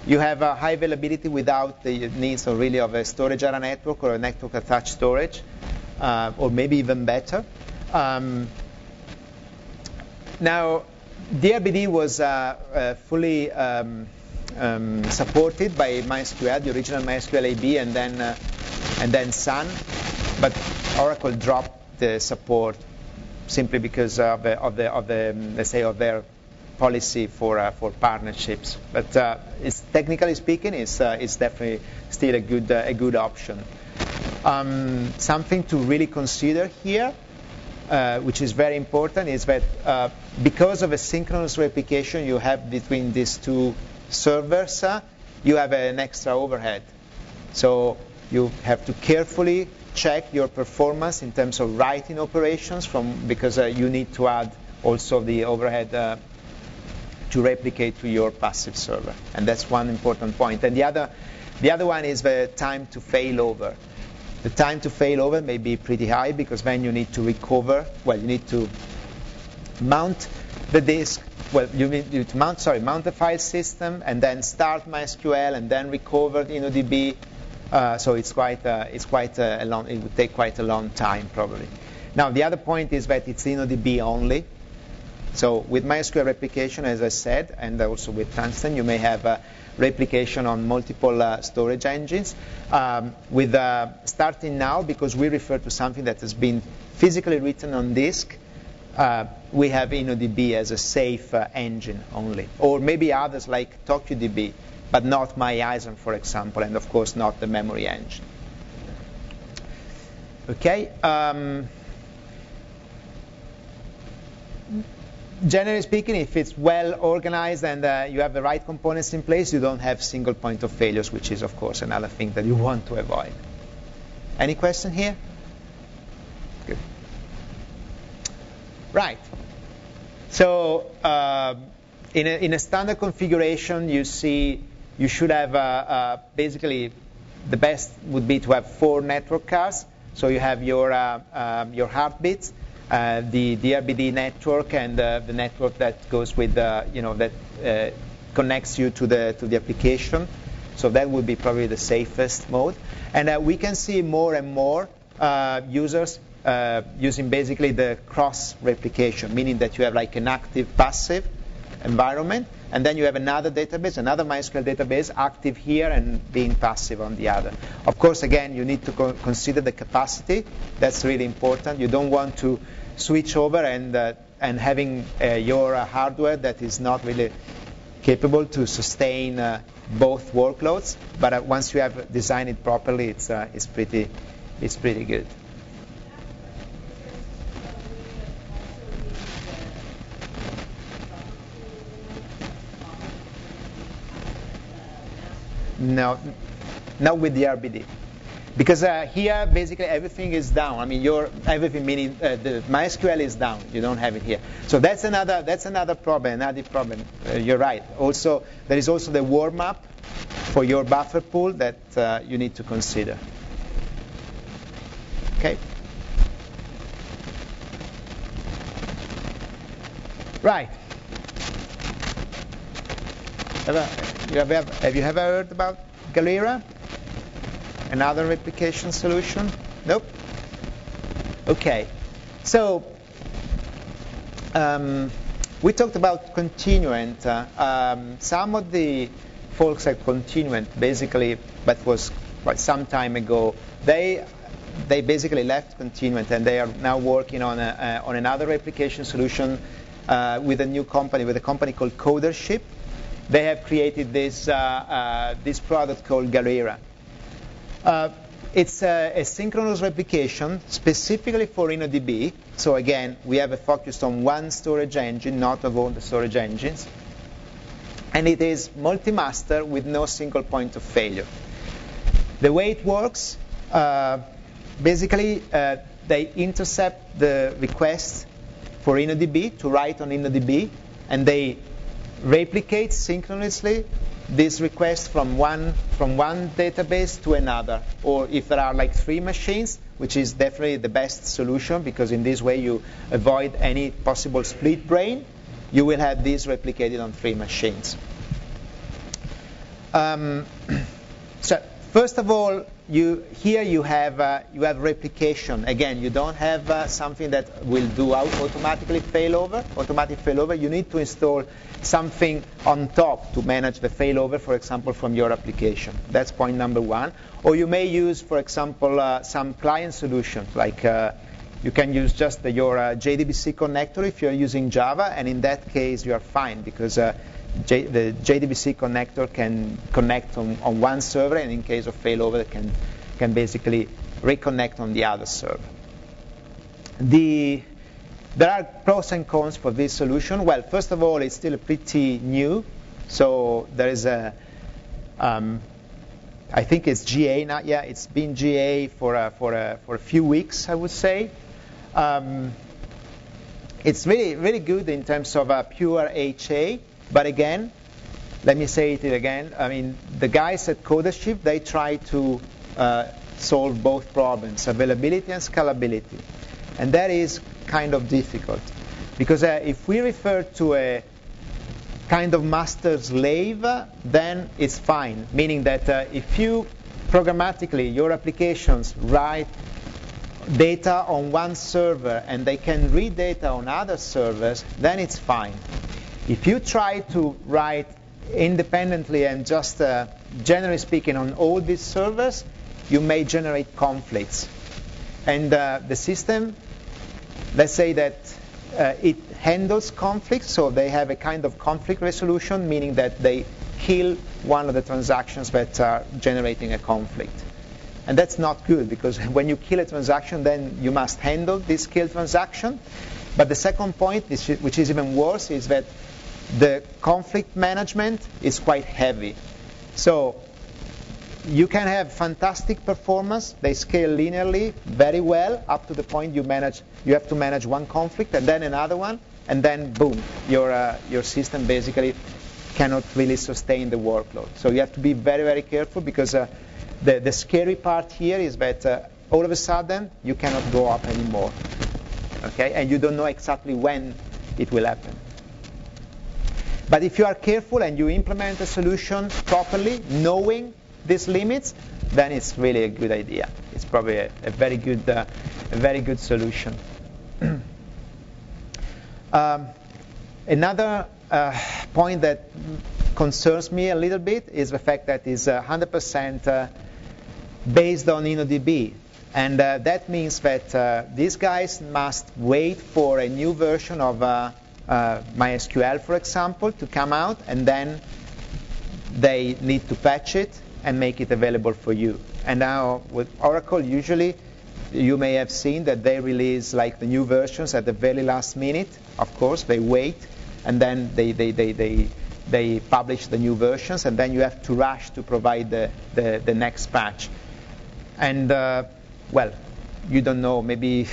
you have a high availability without the needs of really of a storage area network or a network-attached storage, or maybe even better. Now, DRBD was fully supported by MySQL, the original MySQL AB, and then Sun, but Oracle dropped the support simply because of the let's say of their policy for partnerships. But it's technically speaking, it's definitely still a good option. Something to really consider here, which is very important, is that because of a synchronous replication you have between these two servers, you have an extra overhead. So you have to carefully check your performance in terms of writing operations because you need to add also the overhead to replicate to your passive server. And that's one important point. And the other one is the time to failover. The time to failover may be pretty high because then you need to recover. Well, you need to mount the disk. Well, you need to mount the file system and then start MySQL and then recover InnoDB. So it's quite a long. It would take quite a long time probably. Now the other point is that it's InnoDB only. So with MySQL replication, as I said, and also with Tungsten, you may have replication on multiple storage engines. With starting now, because we refer to something that has been physically written on disk, we have InnoDB as a safe engine only, or maybe others like TokuDB, but not MyISM, for example, and of course not the memory engine. Okay. Generally speaking, if it's well organized and you have the right components in place, you don't have single point of failures, which is, of course, another thing that you want to avoid. Any question here? Good. Right. So in a standard configuration, you should have basically the best would be to have 4 network cards. So you have your heartbeats, the DRBD network, and the network that goes with that connects you to the application. So that would be probably the safest mode. And we can see more and more users using basically the cross replication, meaning that you have like an active passive environment, and then you have another database, another MySQL database, active here and being passive on the other. Of course, again, you need to consider the capacity. That's really important. You don't want to switch over and having your hardware that is not really capable to sustain both workloads. But once you have designed it properly, it's pretty good. No, not with the DRBD. Because here, basically, everything is down. I mean, everything meaning the MySQL is down. You don't have it here. So that's another problem, you're right. Also, there is also the warm-up for your buffer pool that you need to consider. Okay. Right. Have you ever heard about Galera? Another replication solution? Nope? Okay. So we talked about continuant. Some of the folks at Continuant basically, but was quite some time ago, they basically left Continuant and they are now working on another replication solution with a new company, with a company called CoderShip. they have created this this product called Galera. It's a synchronous replication specifically for InnoDB. So again, we have a focus on one storage engine, not of all the storage engines. And it is multi-master with no single point of failure. The way it works, basically, they intercept the request for InnoDB to write on InnoDB, and they replicate synchronously this request from one database to another. Or if there are like 3 machines, which is definitely the best solution, because in this way you avoid any possible split brain, you will have this replicated on 3 machines. So first of all, here you have replication. Again, you don't have something that will do automatic failover. You need to install something on top to manage the failover, for example, from your application. That's point number 1. Or you may use, for example, some client solutions, like you can use just your JDBC connector if you're using Java, and in that case you are fine, because the JDBC connector can connect on one server, and in case of failover it can basically reconnect on the other server. There are pros and cons for this solution. Well, first of all, it's still pretty new, so there is I think it's GA now. Yeah, it's been GA for a few weeks, I would say. It's really good in terms of pure HA. But again, let me say it again. I mean, the guys at CoderShip, they try to solve both problems, availability and scalability. And that is kind of difficult. Because if we refer to a kind of master-slave, then it's fine. Meaning that if you programmatically, your applications write data on one server and they can read data on other servers, then it's fine. If you try to write independently and just generally speaking on all these servers, you may generate conflicts. And the system, let's say that it handles conflicts, so they have a kind of conflict resolution, meaning that they kill one of the transactions that are generating a conflict. And that's not good, because when you kill a transaction, then you must handle this kill transaction. But the second point, which is even worse, is that the conflict management is quite heavy. So you can have fantastic performance. They scale linearly very well up to the point you have to manage one conflict and then another one, and then boom, your system basically cannot really sustain the workload. So you have to be very, very careful, because the scary part here is that all of a sudden you cannot go up anymore. Okay, and you don't know exactly when it will happen. But if you are careful and you implement a solution properly, knowing these limits, then it's really a good idea. It's probably a very good solution. Another point that concerns me a little bit is the fact that it's 100% based on InnoDB. And that means that these guys must wait for a new version of MySQL, for example, to come out, and then they need to patch it and make it available for you. And now with Oracle, usually you may have seen that they release like the new versions at the very last minute. Of course, they wait, and then they publish the new versions, and then you have to rush to provide the next patch. And well, you don't know, maybe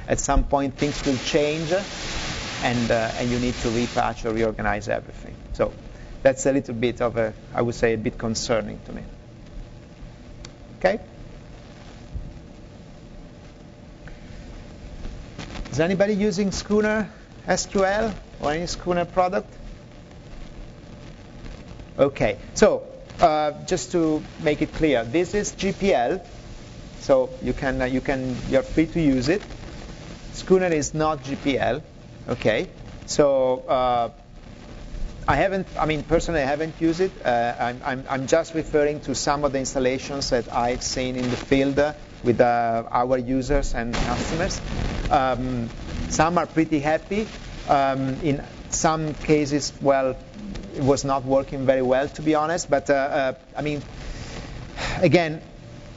at some point things will change, and you need to repatch or reorganize everything. So that's a little bit of I would say, a bit concerning to me. Okay? Is anybody using Synchronous SQL or any Synchronous product? Okay, so just to make it clear, this is GPL, so you're free to use it. Synchronous is not GPL. Okay, so personally I haven't used it. I'm just referring to some of the installations that I've seen in the field with our users and customers. Some are pretty happy. In some cases, well, it was not working very well, to be honest. But I mean, again,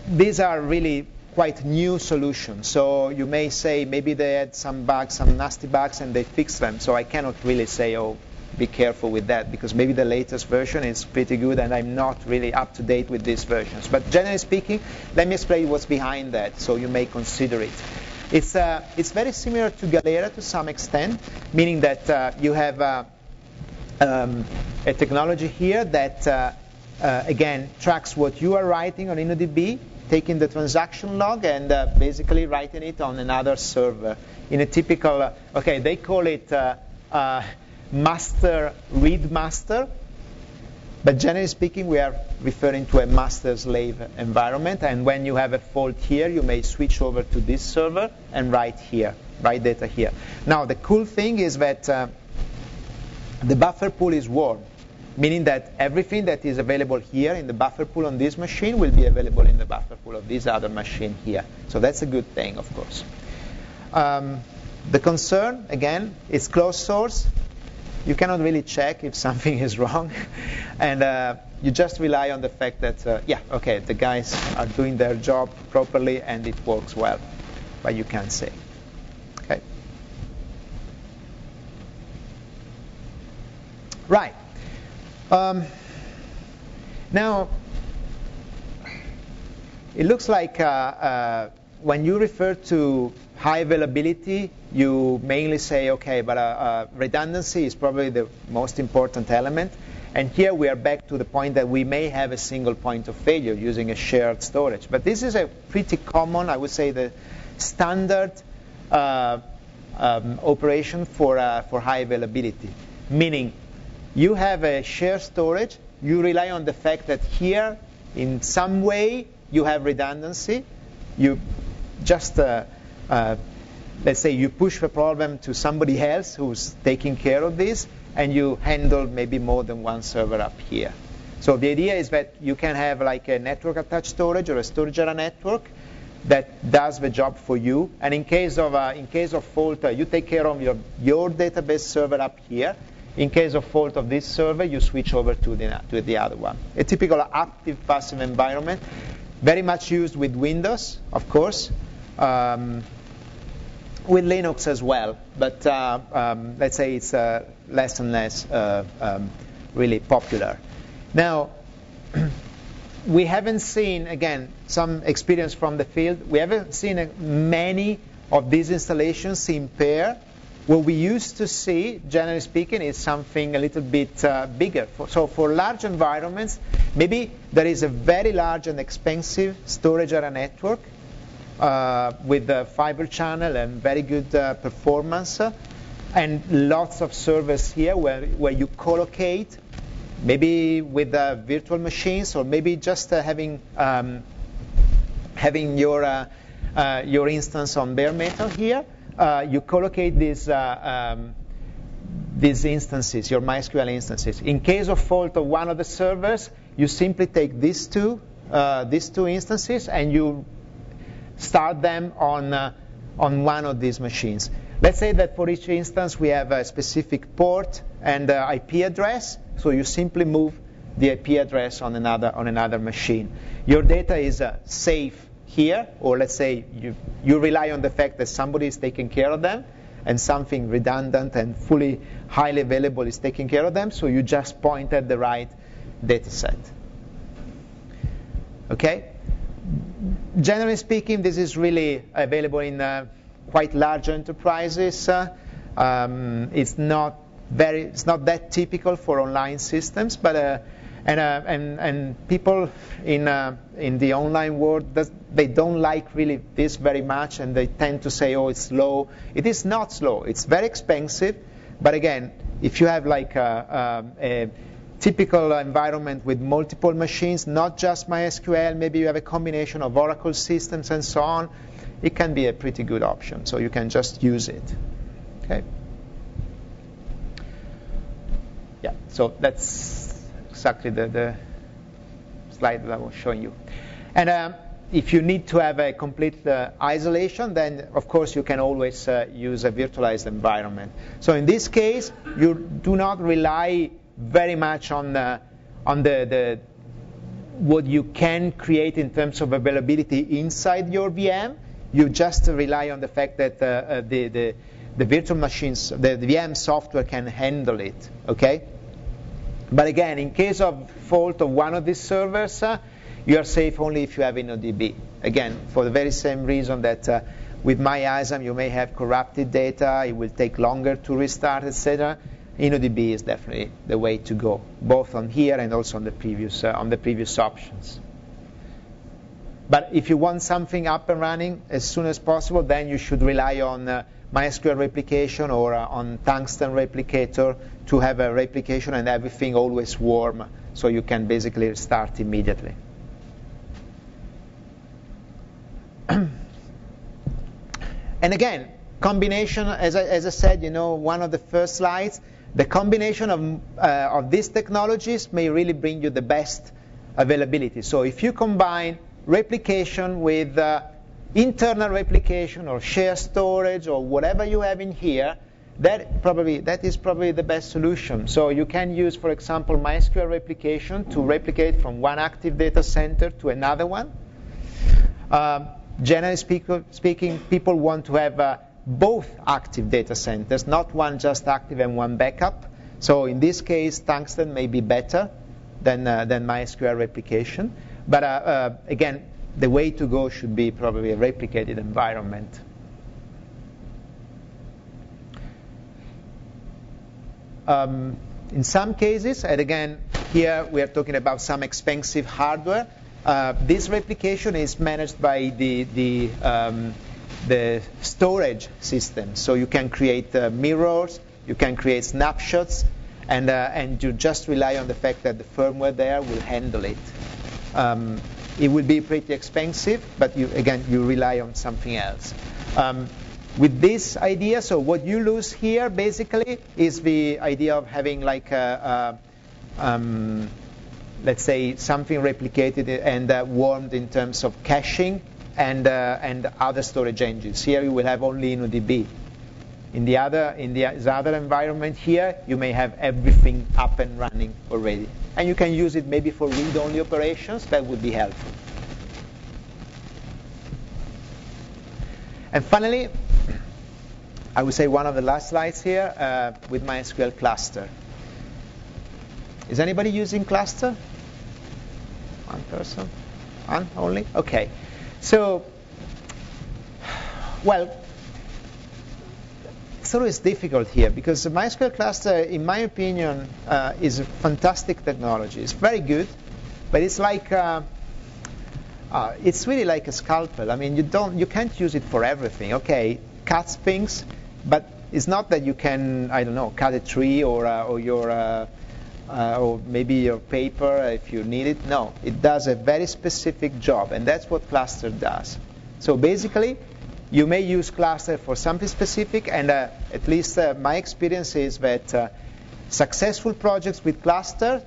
these are really quite new solutions. So you may say maybe they had some bugs, some nasty bugs, and they fixed them. So I cannot really say, oh, be careful with that, because maybe the latest version is pretty good and I'm not really up to date with these versions. But generally speaking, let me explain what's behind that so you may consider it. It's very similar to Galera to some extent, meaning that you have a technology here that, again, tracks what you are writing on InnoDB, taking the transaction log and basically writing it on another server. In a typical, okay, they call it master read master, but generally speaking, we are referring to a master-slave environment. And when you have a fault here, you may switch over to this server and write data here. Now, the cool thing is that the buffer pool is warm, meaning that everything that is available here in the buffer pool on this machine will be available in the buffer pool of this other machine here. So that's a good thing, of course. The concern, again, is closed source. You cannot really check if something is wrong. And you just rely on the fact that, yeah, okay, the guys are doing their job properly and it works well. But you can't say. Okay. Right. Now, it looks like when you refer to high availability, you mainly say, okay, but redundancy is probably the most important element. And here we are back to the point that we may have a single point of failure using a shared storage. But this is a pretty common, I would say, the standard operation for high availability. Meaning, you have a shared storage. You rely on the fact that here, in some way, you have redundancy. You just let's say you push the problem to somebody else who's taking care of this, and you handle maybe more than one server up here. So the idea is that you can have like a network attached storage or a storage area network that does the job for you. And in case of fault, you take care of your database server up here. In case of fault of this server, you switch over to the other one. A typical active passive environment, very much used with Windows, of course. With Linux as well, but let's say it's less and less really popular. Now, we haven't seen, again, some experience from the field, we haven't seen many of these installations in pair. What we used to see, generally speaking, is something a little bit bigger. So for large environments, maybe there is a very large and expensive storage area network with the fiber channel and very good performance, and lots of servers here where you collocate, maybe with virtual machines, or maybe just having your instance on bare metal here. You collocate these instances, your MySQL instances. In case of fault of one of the servers, you simply take these two instances and you start them on one of these machines. Let's say that for each instance we have a specific port and IP address, so you simply move the IP address on another machine. Your data is safe here, or let's say you rely on the fact that somebody is taking care of them, and something redundant and fully highly available is taking care of them, so you just point at the right data set. Okay? Generally speaking, this is really available in quite large enterprises. It's not that typical for online systems, but and people in the online world, they don't like really this very much, and they tend to say, oh, it's slow. It is not slow. It's very expensive, but again, if you have like a typical environment with multiple machines, not just MySQL, maybe you have a combination of Oracle systems and so on, it can be a pretty good option. So you can just use it. Okay. Yeah. So that's exactly the slide that I was showing you. And if you need to have a complete isolation, then of course you can always use a virtualized environment. So in this case, you do not rely very much on the what you can create in terms of availability inside your VM. You just rely on the fact that the virtual machines, the VM software can handle it, okay? But again, in case of fault of one of these servers, you are safe only if you have InnoDB. Again, for the very same reason that with MyISAM you may have corrupted data, it will take longer to restart, etc. InnoDB is definitely the way to go, both on here and also on the previous options. But if you want something up and running as soon as possible, then you should rely on MySQL Replication or on Tungsten Replicator to have a replication and everything always warm, so you can basically start immediately. And again, combination, as I said, one of the first slides, the combination of these technologies may really bring you the best availability. So if you combine replication with internal replication or shared storage or whatever you have in here, that is probably the best solution. So you can use, for example, MySQL Replication to replicate from one active data center to another one. Generally speaking, people want to have both active data centers, not one just active and one backup. So in this case, Tungsten may be better than MySQL Replication. But again, the way to go should be probably a replicated environment. In some cases, and again, here we are talking about some expensive hardware, this replication is managed by the storage system. So you can create mirrors, you can create snapshots, and you just rely on the fact that the firmware there will handle it. It will be pretty expensive, but you rely on something else. With this idea, so what you lose here basically is the idea of having like let's say something replicated and warmed in terms of caching and other storage engines. Here you will have only InnoDB. In the other environment here, you may have everything up and running already. And you can use it maybe for read-only operations. That would be helpful. And finally, I would say one of the last slides here with MySQL Cluster. Is anybody using Cluster? One person? One only? Okay. So, well, it's always difficult here because the MySQL Cluster, in my opinion, is a fantastic technology. It's very good, but it's like it's really like a scalpel. I mean, you can't use it for everything. Okay, cuts things, but it's not that you can, I don't know, cut a tree or maybe your paper if you need it. No, it does a very specific job, and that's what Cluster does. So basically, you may use Cluster for something specific, and at least my experience is that successful projects with Cluster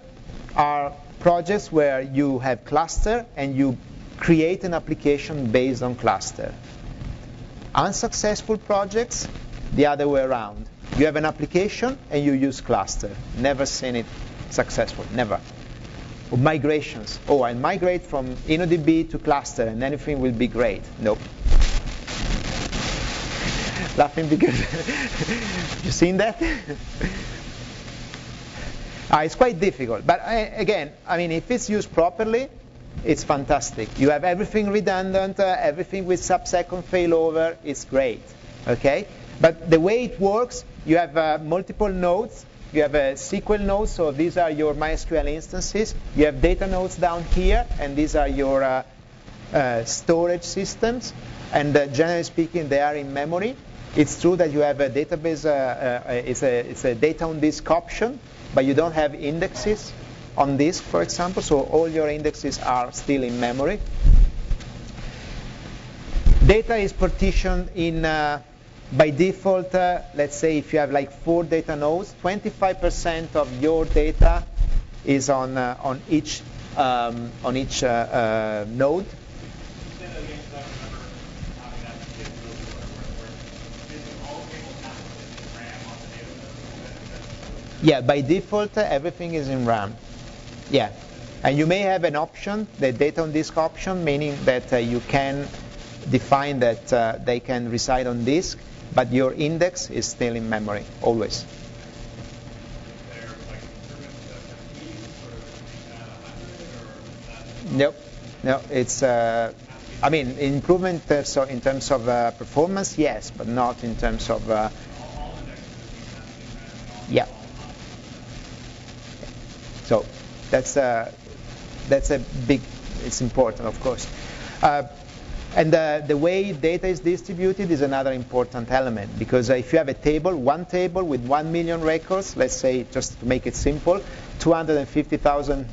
are projects where you have Cluster and you create an application based on Cluster. Unsuccessful projects, the other way around. You have an application and you use Cluster. Never seen it successful, never. Or migrations. Oh, I migrate from InnoDB to Cluster and everything will be great. Nope. Laughing because you seen that? It's quite difficult. But again, I mean, if it's used properly, it's fantastic. You have everything redundant, everything with sub-second failover. It's great. Okay? But the way it works, you have multiple nodes. You have SQL nodes, so these are your MySQL instances. You have data nodes down here, and these are your storage systems. And generally speaking, they are in memory. It's true that you have a database, it's a data on disk option, but you don't have indexes on disk, for example, so all your indexes are still in memory. Data is partitioned in, by default, let's say if you have like 4 data nodes, 25% of your data is on each node. Yeah, by default, everything is in RAM. Yeah. And you may have an option, the data on disk option, meaning that you can define that they can reside on disk, but your index is still in memory, always. Nope. No, it's, I mean, improvement so in terms of performance, yes, but not in terms of, yeah. So that's a big, it's important, of course. And the way data is distributed is another important element, because if you have a table, one table with 1 million records, let's say, just to make it simple, 250,000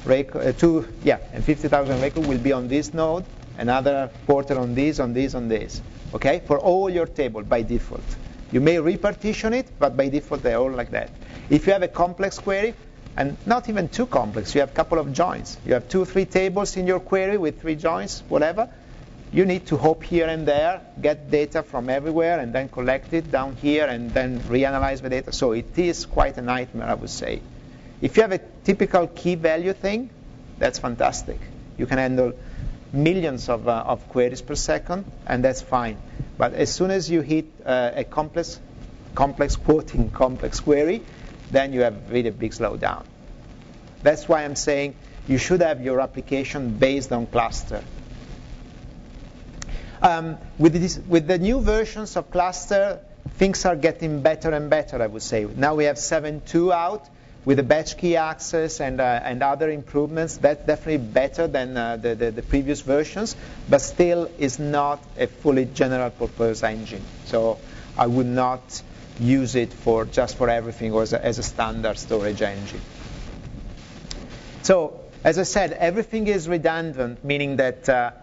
records, 50,000 records will be on this node, another quarter on this, on this, on this, okay, for all your table by default. You may repartition it, but by default they're all like that. If you have a complex query, and not even too complex, you have a couple of joins. You have 2 or 3 tables in your query with 3 joins, whatever. You need to hop here and there, get data from everywhere, and then collect it down here, and then reanalyze the data. So it is quite a nightmare, I would say. If you have a typical key value thing, that's fantastic. You can handle millions of queries per second, and that's fine. But as soon as you hit a complex query, then you have really big slowdown. That's why I'm saying you should have your application based on cluster. With the new versions of cluster, things are getting better and better, I would say. Now we have 7.2 out with the batch key access and other improvements. That's definitely better than the previous versions, but still is not a fully general purpose engine. So I would not use it just for everything or as a standard storage engine. So as I said, everything is redundant, meaning that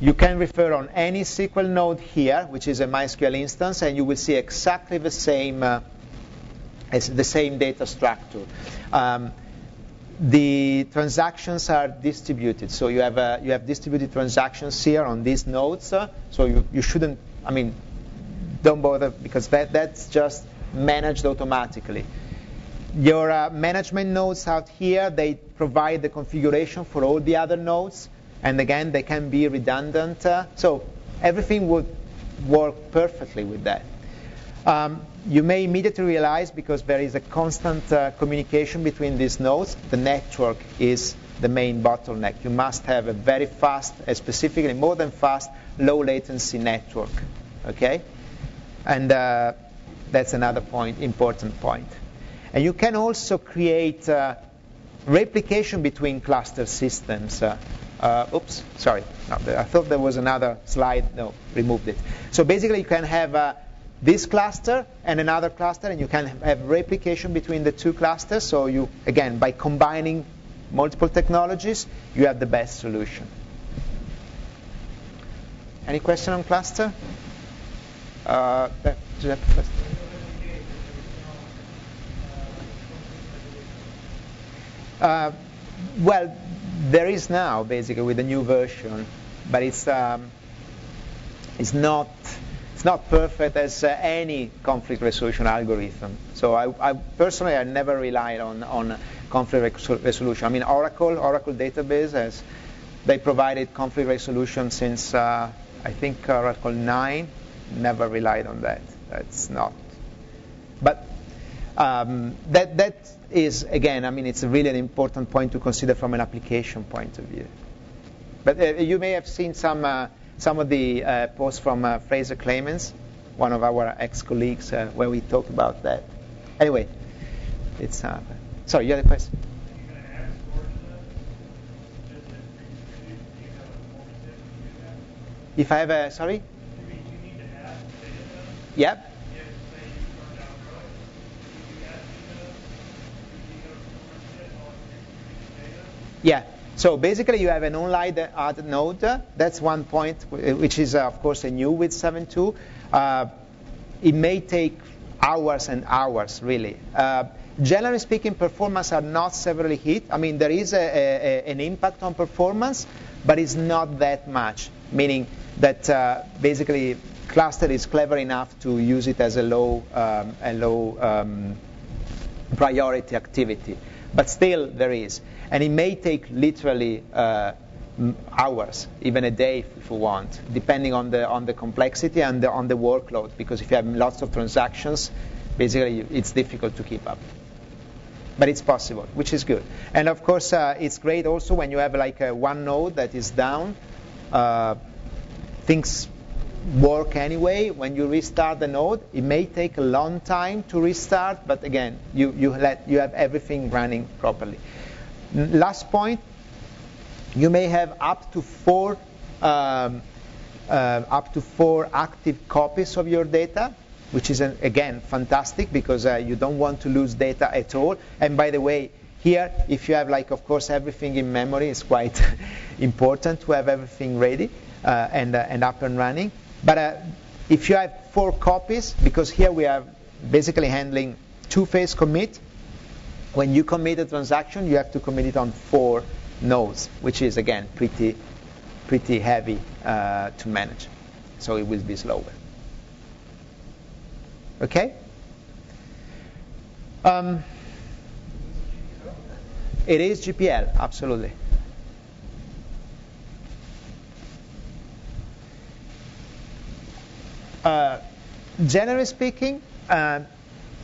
you can refer on any SQL node here, which is a MySQL instance, and you will see exactly the same data structure. The transactions are distributed, so you have distributed transactions here on these nodes. So you shouldn't, I mean, don't bother, because that's just managed automatically. Your management nodes out here, they provide the configuration for all the other nodes. And again, they can be redundant. So everything would work perfectly with that. You may immediately realize, because there is a constant communication between these nodes, the network is the main bottleneck. You must have a very fast, specifically more than fast, low latency network. Okay? And that's another important point. And you can also create replication between cluster systems. Oops, sorry. No, I thought there was another slide. No, removed it. So basically, you can have this cluster and another cluster, and you can have replication between the 2 clusters. So you, again, by combining multiple technologies, you have the best solution. Any question on cluster? Well, there is now, basically, with the new version, but it's not perfect as any conflict resolution algorithm. So I personally, I never relied on conflict resolution. I mean, Oracle database, they provided conflict resolution since I think Oracle 9. Never relied on that. That's not. But that is, again, I mean, it's really an important point to consider from an application point of view. But you may have seen some of the posts from Fraser Clemens, one of our ex-colleagues, where we talked about that. Anyway, it's sorry, you had a question? If I have a, sorry? Yep. Yeah. So basically, you have an online add node. That's one point, which is, of course, a new with 7.2. It may take hours and hours, really. Generally speaking, performance are not severely hit. I mean, there is an impact on performance, but it's not that much, meaning that basically cluster is clever enough to use it as a low priority activity. But still there is. And it may take literally hours, even a day if you want, depending on the complexity and on the workload. Because if you have lots of transactions, basically it's difficult to keep up. But it's possible, which is good. And of course, it's great also when you have like one node that is down. Things work anyway. When you restart the node, it may take a long time to restart, but again, you have everything running properly. Last point, you may have up to four active copies of your data, which is again fantastic because you don't want to lose data at all. And by the way, here, if you have like, of course, everything in memory, it's quite important to have everything ready and up and running. But if you have 4 copies, because here we are basically handling two-phase commit. When you commit a transaction, you have to commit it on 4 nodes, which is again pretty heavy to manage. So it will be slower. Okay. It is GPL, absolutely. Generally speaking,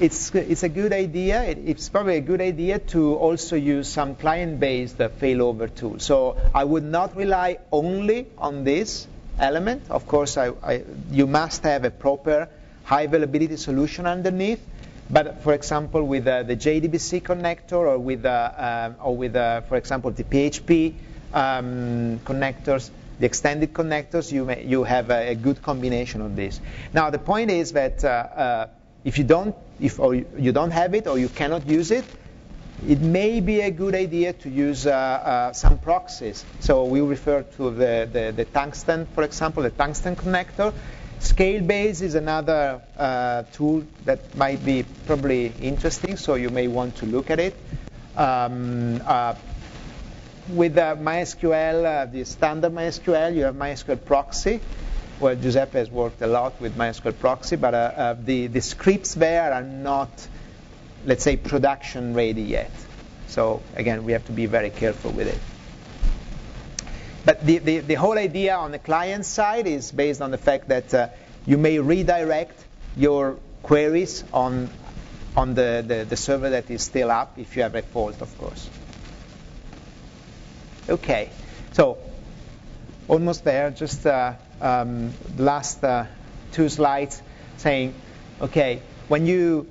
it's a good idea. It's probably a good idea to also use some client-based failover tool. So I would not rely only on this element. Of course, you must have a proper high availability solution underneath. But for example, with the JDBC connector or with for example, the PHP connectors, the extended connectors, you have a good combination of this. Now the point is that if you don't have it or you cannot use it, it may be a good idea to use some proxies. So we refer to the tungsten, for example, the tungsten connector. Scalebase is another tool that might be probably interesting, so you may want to look at it. With MySQL, the standard MySQL, you have MySQL proxy. Well, Giuseppe has worked a lot with MySQL proxy, but the scripts there are not, let's say, production ready yet. So again, we have to be very careful with it. But the whole idea on the client side is based on the fact that you may redirect your queries on the server that is still up if you have a fault, of course. Okay, so almost there. Just the last 2 slides saying, okay, when you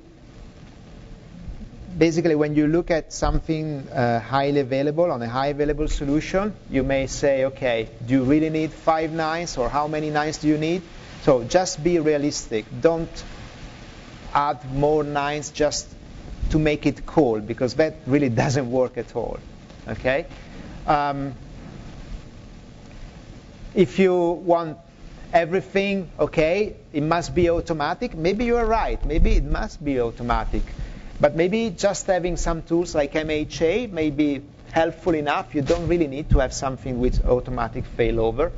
look at something highly available on a high available solution, you may say, okay, do you really need 5 nines or how many nines do you need? So just be realistic. Don't add more nines just to make it cool, because that really doesn't work at all. Okay. If you want everything, okay, it must be automatic. Maybe you are right. Maybe it must be automatic. But maybe just having some tools like MHA may be helpful enough. You don't really need to have something with automatic failover.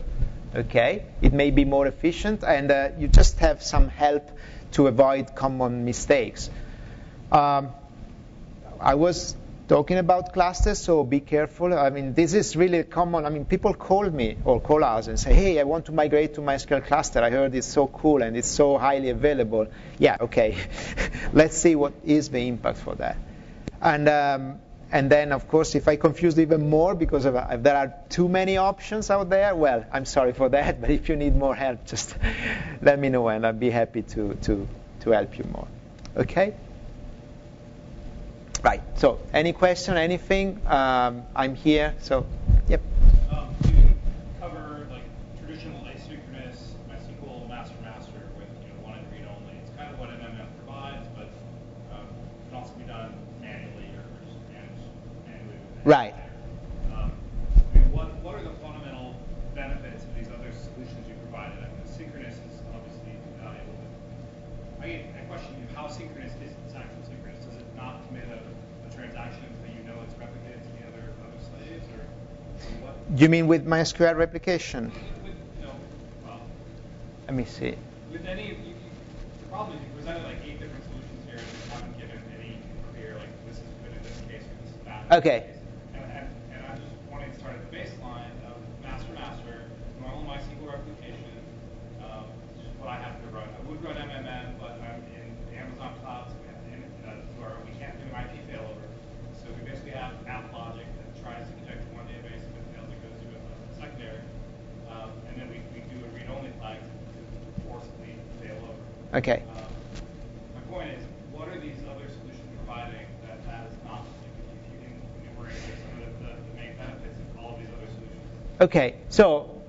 Okay, it may be more efficient, and you just have some help to avoid common mistakes. I was talking about clusters, so be careful. I mean, this is really common. I mean, people call me or call us and say, hey, I want to migrate to MySQL Cluster. I heard it's so cool and it's so highly available. Yeah, okay. Let's see what is the impact for that. And then, of course, if I confused even more because if there are too many options out there, well, I'm sorry for that. But if you need more help, just let me know, and I'll be happy to help you more. Okay? Right. So, any question, anything? I'm here. So, yep. You can cover like traditional asynchronous MySQL master with one and read only. It's kind of what MMF provides, but it can also be done manually or just manually. Right. What are the fundamental benefits of these other solutions you provided? I mean, synchronous is obviously valuable. But I question you, how synchronous is this actual synchronous? Does it not commit a transaction until you know it's replicated to the other slaves, or what? You mean with MySQL replication? Let me see. With any, you probably presented like 8 different solutions here, and you haven't given any clear like Okay. And I just wanted to start at the baseline of master, normal MySQL replication, which is what I have to run. I would run MMM, but I'm in Amazon Cloud, so we can't do an IP failover. So we basically have app logic that tries to connect to one database, if it fails, it goes to a secondary. And then we do a read-only flag to forcibly fail over. Okay. My point is, what are these other solutions providing that is not? If you can enumerate some of the main benefits of all of these other solutions. Okay, so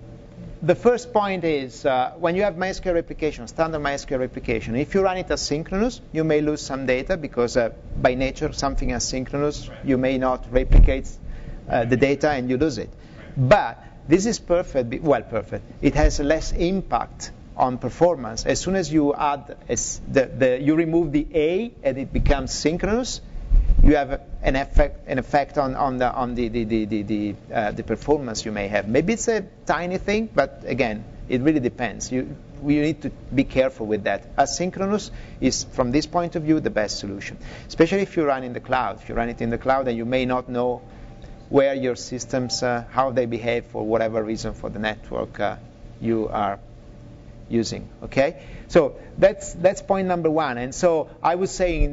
the first point is when you have MySQL replication, standard MySQL replication, if you run it asynchronous, you may lose some data because by nature something asynchronous, you may not replicate the data and you lose it. But this is perfect. It has less impact on performance. As soon as you add you remove the A and it becomes synchronous, you have an effect on the performance you may have. Maybe it's a tiny thing, but again, it really depends. We need to be careful with that. Asynchronous is, from this point of view, the best solution, especially if you run in the cloud. If you run it in the cloud and you may not know where your systems, how they behave for whatever reason for the network you are using. Okay, so that's point number one. And so I would say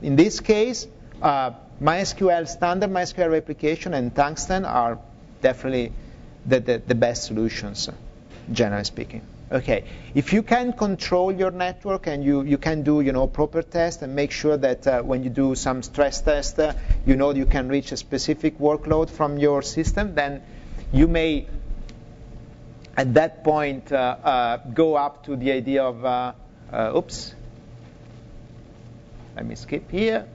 in this case, MySQL standard MySQL replication and Tungsten are definitely the best solutions, generally speaking. Okay, if you can control your network and you can do proper tests and make sure that when you do some stress test, you can reach a specific workload from your system, then you may at that point go up to the idea of let me skip here,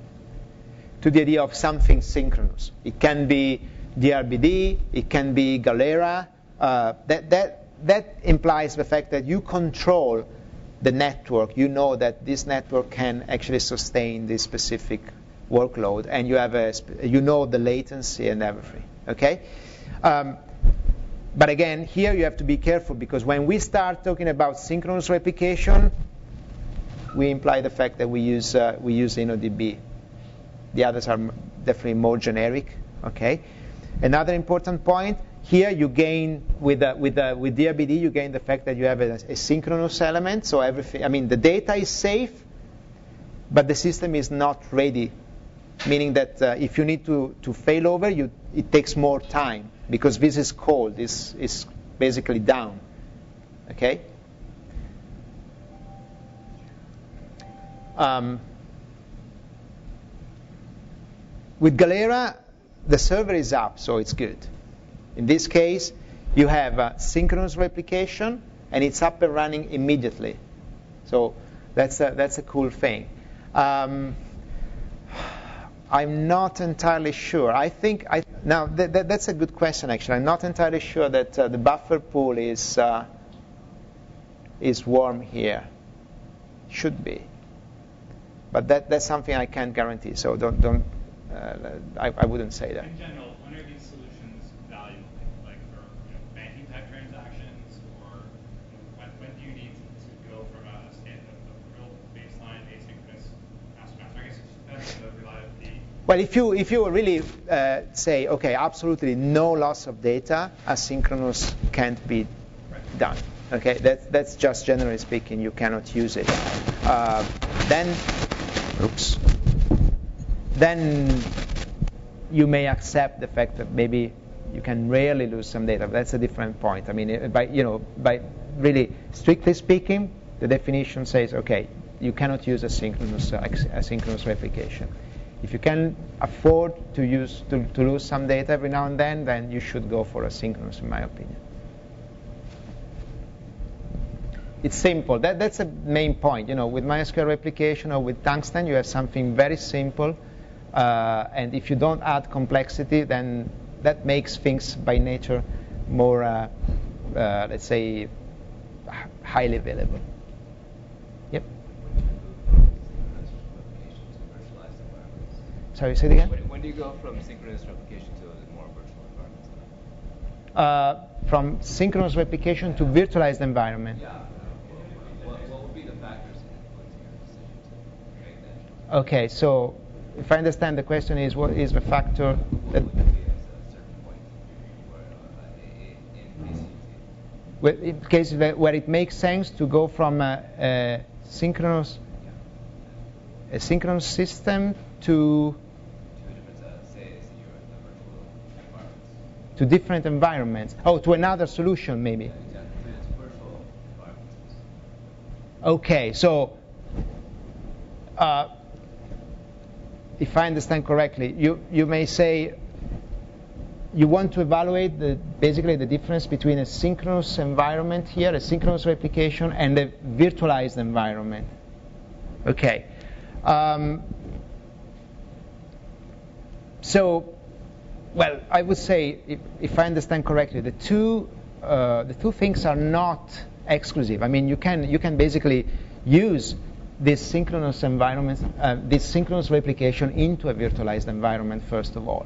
to the idea of something synchronous. It can be DRBD, it can be Galera. That implies the fact that you control the network. You know that this network can actually sustain this specific workload, and you have the latency and everything. Okay. But again, here you have to be careful, because when we start talking about synchronous replication, we imply the fact that we use InnoDB. The others are definitely more generic. Okay. Another important point here, you gain with DRBD, you gain the fact that you have a synchronous element. So everything, the data is safe, but the system is not ready. Meaning that if you need to fail over, it takes more time, because this is cold. This is basically down. Okay. With Galera, the server is up, so it's good. In this case, you have synchronous replication, and it's up and running immediately. So that's a cool thing. I'm not entirely sure. Now that's a good question, actually. I'm not entirely sure that the buffer pool is warm here. Should be, but that's something I can't guarantee. So don't. I wouldn't say that. In general, when are these solutions valuable? Like for banking type transactions, or when do you need to go from a real baseline asynchronous master? I guess it depends on the reliability. Well, if you really say, okay, absolutely no loss of data, asynchronous can't be done. Okay, that's just generally speaking, you cannot use it. Then you may accept the fact that maybe you can rarely lose some data. But that's a different point. By really strictly speaking, the definition says, okay, you cannot use asynchronous replication. If you can afford to lose some data every now and then you should go for asynchronous, in my opinion. It's simple. That's the main point. With MySQL replication or with Tungsten, you have something very simple. And if you don't add complexity, then that makes things by nature more, let's say, highly available. Yep. Sorry, say it again? When do you go from synchronous replication to a more virtual environment? From synchronous replication to virtualized environment. Yeah. What will be the factors influencing your decision to make that? Okay, so if I understand the question is what is the factor that in cases where it makes sense to go from a synchronous system to different environments. Oh, to another solution maybe. Okay, so if I understand correctly, you may say you want to evaluate basically the difference between a synchronous environment here, a synchronous replication, and a virtualized environment. Okay. So, well, I would say, if I understand correctly, the two things are not exclusive. I mean, you can basically use this synchronous environment, this synchronous replication into a virtualized environment first of all.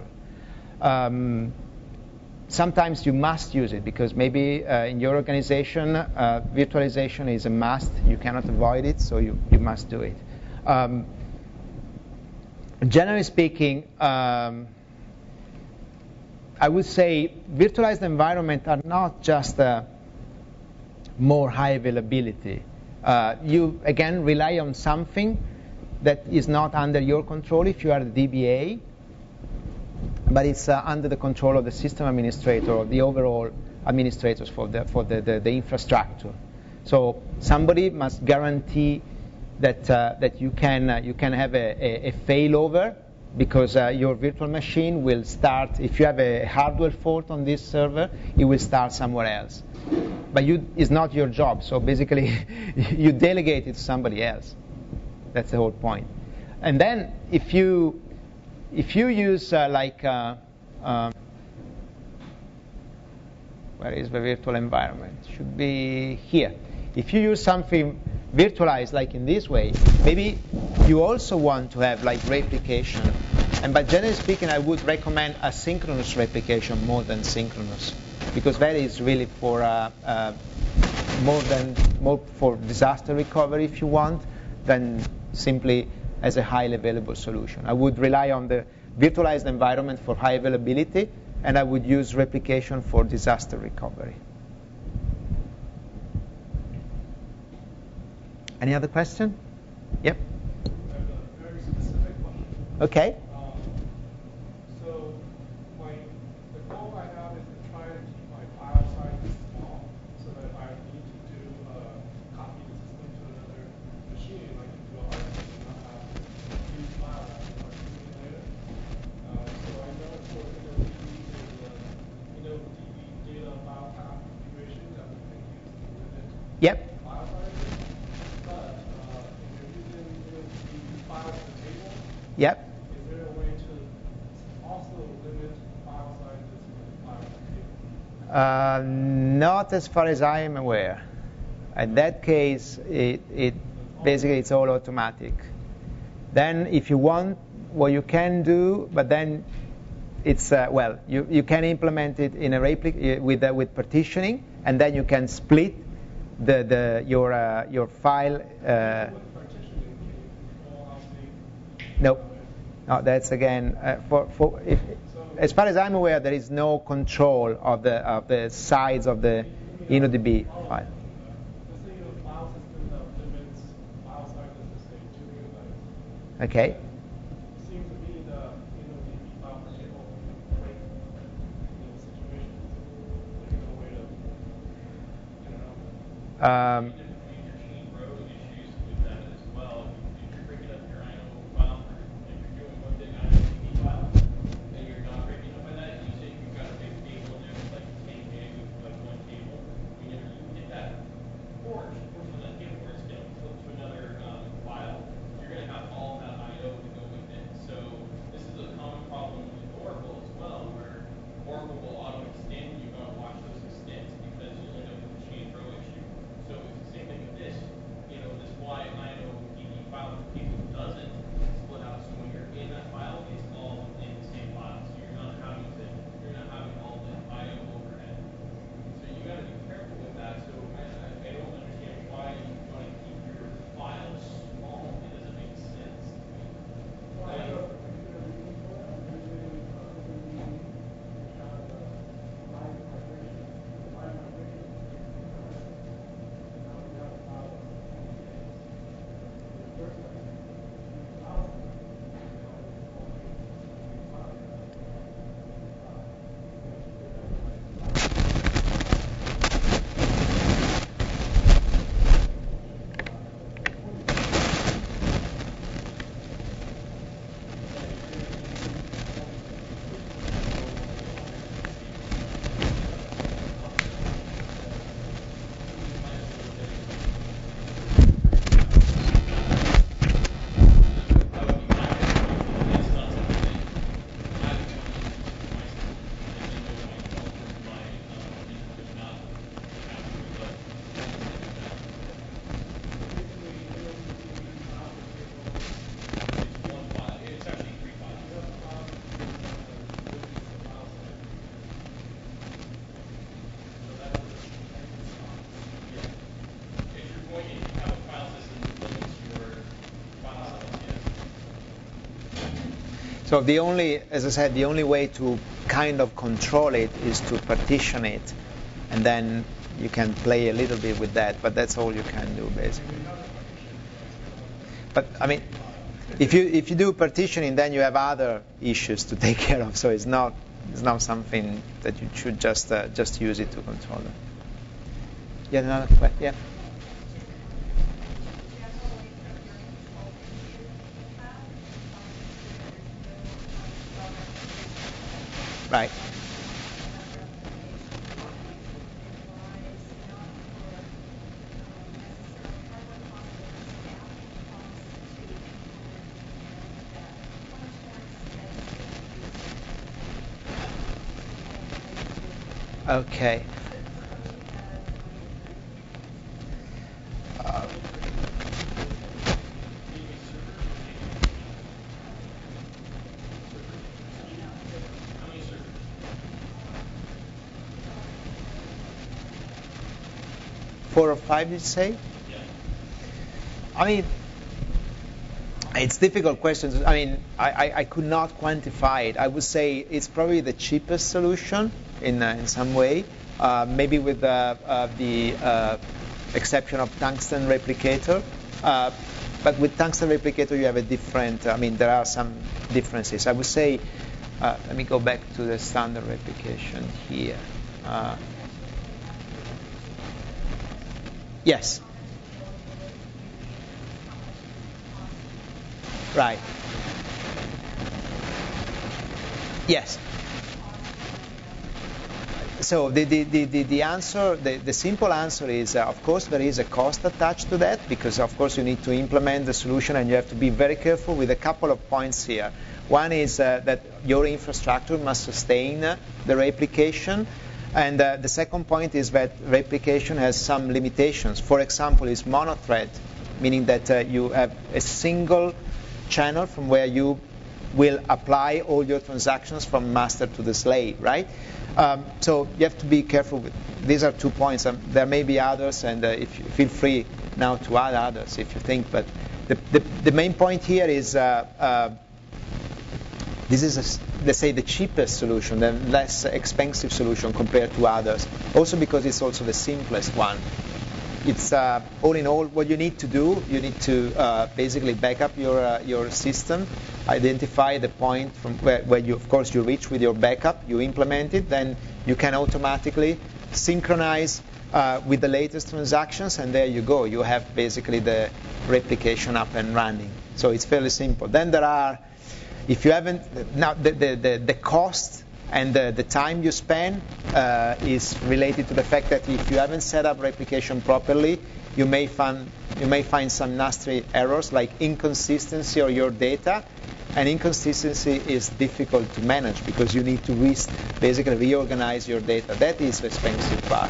Sometimes you must use it because maybe in your organization virtualization is a must. You cannot avoid it, so you must do it. Generally speaking, I would say virtualized environments are not just more high availability. You, again, rely on something that is not under your control if you are the DBA, but it's under the control of the system administrator or the overall administrators for the infrastructure. So somebody must guarantee that you can have a failover, because your virtual machine will start, if you have a hardware fault on this server, it will start somewhere else. But it's not your job, so basically you delegate it to somebody else. That's the whole point. And then if you use where is the virtual environment? Should be here. If you use something virtualized like in this way, maybe you also want to have like replication. And by generally speaking, I would recommend asynchronous replication more than synchronous, because that is really for more for disaster recovery if you want, than simply as a highly available solution. I would rely on the virtualized environment for high availability, and I would use replication for disaster recovery. Any other question? Yep. I have a very specific question. Okay. So the goal I have is to try to keep my file size small, so that if I need to do copy the system to another machine, I can do a hard system and not have huge files I can start using later. So I know for DB data file path configuration that we can use to limit Yep. file sizes. But if you're using the files to the table, Yep. is there a way to also limit file sizes with files to the table? Not as far as I am aware. In that case, it basically it's all automatic. Then, if you want, what you can do, but then it's you can implement it in a with partitioning, and then you can split your file. With partitioning, can you control how big? No, that's again as far as I'm aware, there is no control of the size of the InnoDB file. Let's say you have a file system that limits file sizes to say 2 megabytes. Okay. It seems to me the InnoDB file per table break situations. There's no way to get around that. So the only, as I said, the only way to kind of control it is to partition it, and then you can play a little bit with that, but that's all you can do basically. But I mean, if you do partitioning, then you have other issues to take care of. So it's not something that you should just use it to control them. Yeah, another question. Yeah. Right. Okay. Four or five, did you say? Yeah. I mean, it's difficult questions. I mean, I could not quantify it. I would say it's probably the cheapest solution in some way, maybe with the exception of Tungsten Replicator. But with Tungsten Replicator, you have a different, I mean, there are some differences. I would say, let me go back to the standard replication here. Yes. Right. Yes. So the answer, the simple answer is, of course, there is a cost attached to that, because of course you need to implement the solution and you have to be very careful with a couple of points here. One is that your infrastructure must sustain the replication. And the second point is that replication has some limitations. For example, it's monothread, meaning that you have a single channel from where you will apply all your transactions from master to the slave, right? So you have to be careful with, these are 2 points. There may be others, and if you feel free now to add others if you think. But the main point here is this is, let's say, the cheapest solution, the less expensive solution compared to others. Also because it's also the simplest one. It's all in all, what you need to do, you need to basically back up your system, identify the point from where you, of course, you reach with your backup, you implement it, then you can automatically synchronize with the latest transactions, and there you go. You have basically the replication up and running. So it's fairly simple. Then there are, if you haven't, now the cost and the time you spend is related to the fact that if you haven't set up replication properly, you may find some nasty errors like inconsistency of your data. And inconsistency is difficult to manage because you need to basically reorganize your data. That is the expensive part.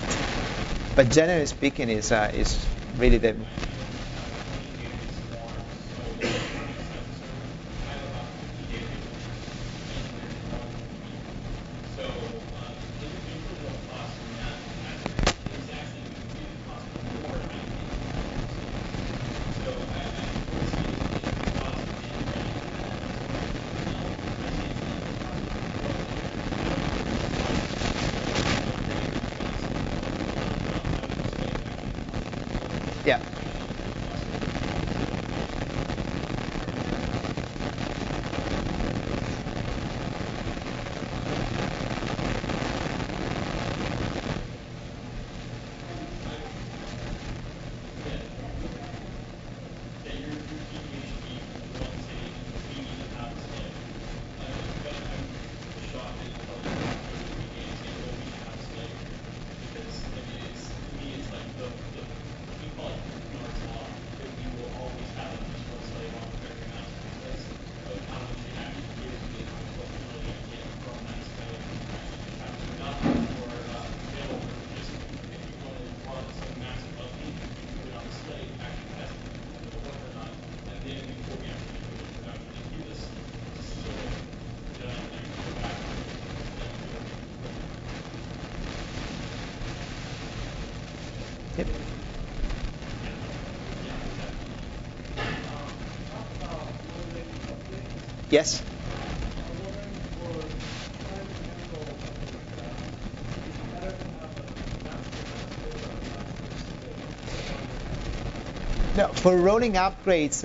But generally speaking, is really the yeah. Yep. Yes. No, for rolling upgrades,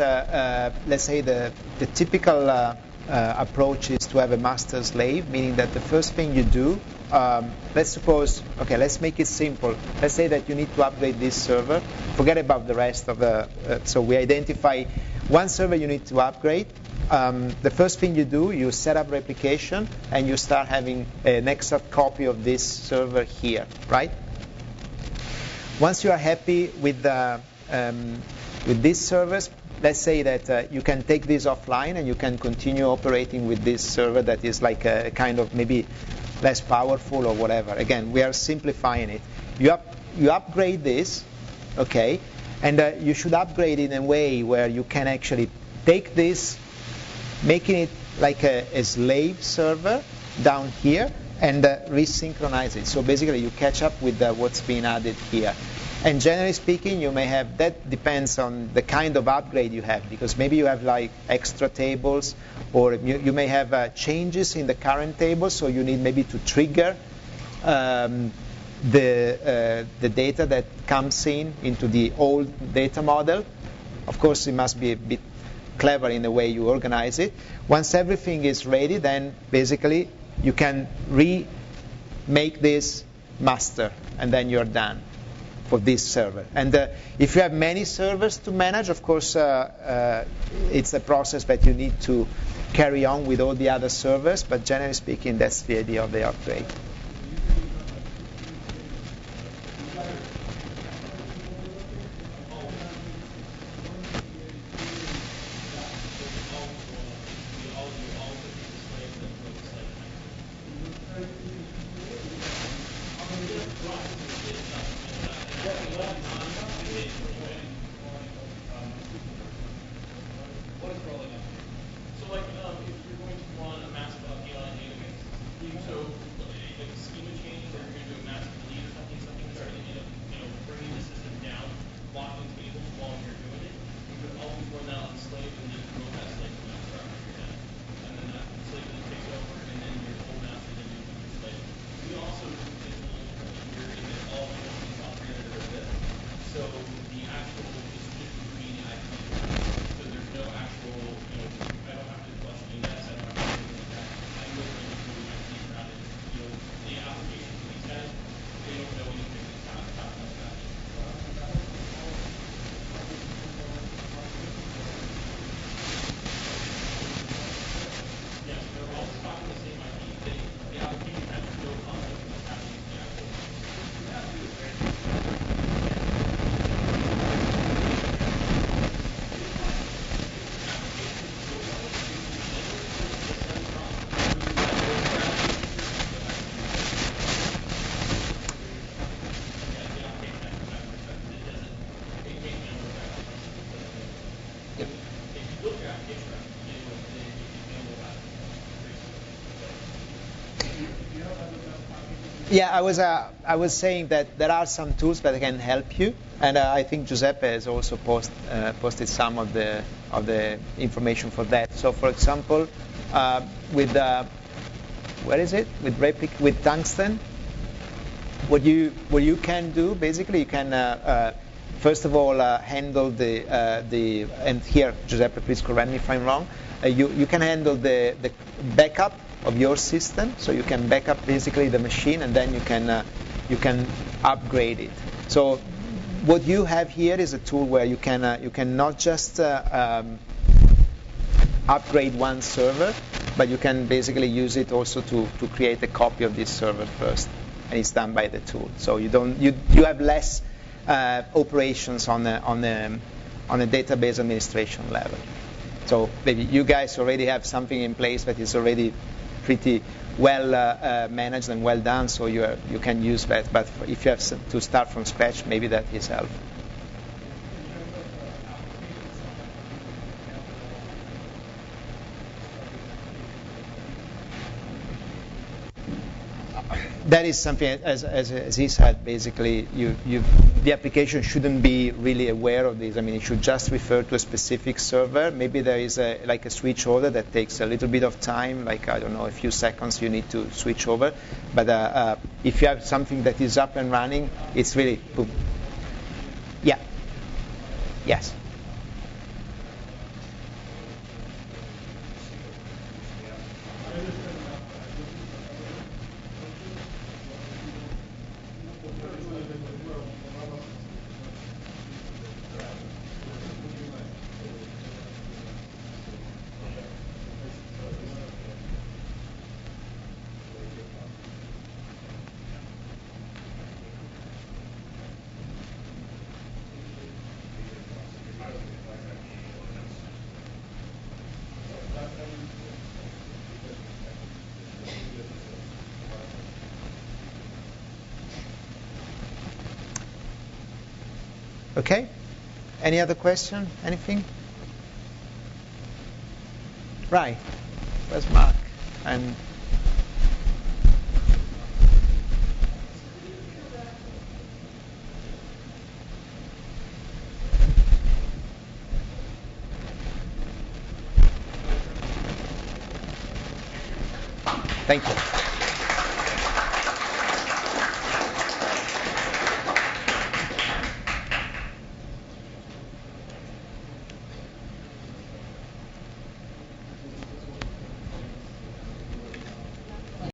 let's say the typical approach is to have a master slave, meaning that the first thing you do, let's suppose, okay, let's make it simple. Let's say that you need to upgrade this server. Forget about the rest of the, so we identify one server you need to upgrade. The first thing you do, you set up replication, and you start having an extra copy of this server here, right? Once you are happy with these servers, let's say that you can take this offline and you can continue operating with this server that is like a kind of maybe less powerful or whatever. Again, we are simplifying it. You upgrade this, okay, and you should upgrade in a way where you can actually take this, making it like a slave server down here, and resynchronize it. So basically you catch up with what's being added here. And generally speaking, you may have, that depends on the kind of upgrade you have, because maybe you have like extra tables, or you may have changes in the current table, so you need maybe to trigger the data that comes into the old data model. Of course, it must be a bit clever in the way you organize it. Once everything is ready, then basically you can remake this master, and then you're done for this server. And if you have many servers to manage, of course, it's a process that you need to carry on with all the other servers, but generally speaking, that's the idea of the upgrade. Yeah, I was saying that there are some tools that can help you, and I think Giuseppe has also posted some of the information for that. So, for example, with with Tungsten, what you can do basically, you can first of all handle the and here Giuseppe, please correct me if I'm wrong. You can handle the backup of your system, so you can back up basically the machine, and then you can upgrade it. So what you have here is a tool where you can not just upgrade one server, but you can basically use it also to create a copy of this server first, and it's done by the tool. So you have less operations on a database administration level. So maybe you guys already have something in place that is already pretty well managed and well done, so you can use that. But if you have to start from scratch, maybe that is helpful. That is something, as he said, basically, the application shouldn't be really aware of this. I mean, it should just refer to a specific server. Maybe there is like a switch over that takes a little bit of time, like, I don't know, a few seconds you need to switch over. But if you have something that is up and running, it's really boom. Yeah. Yes. Okay? Any other question? Anything? Right. Where's Mark? And thank you.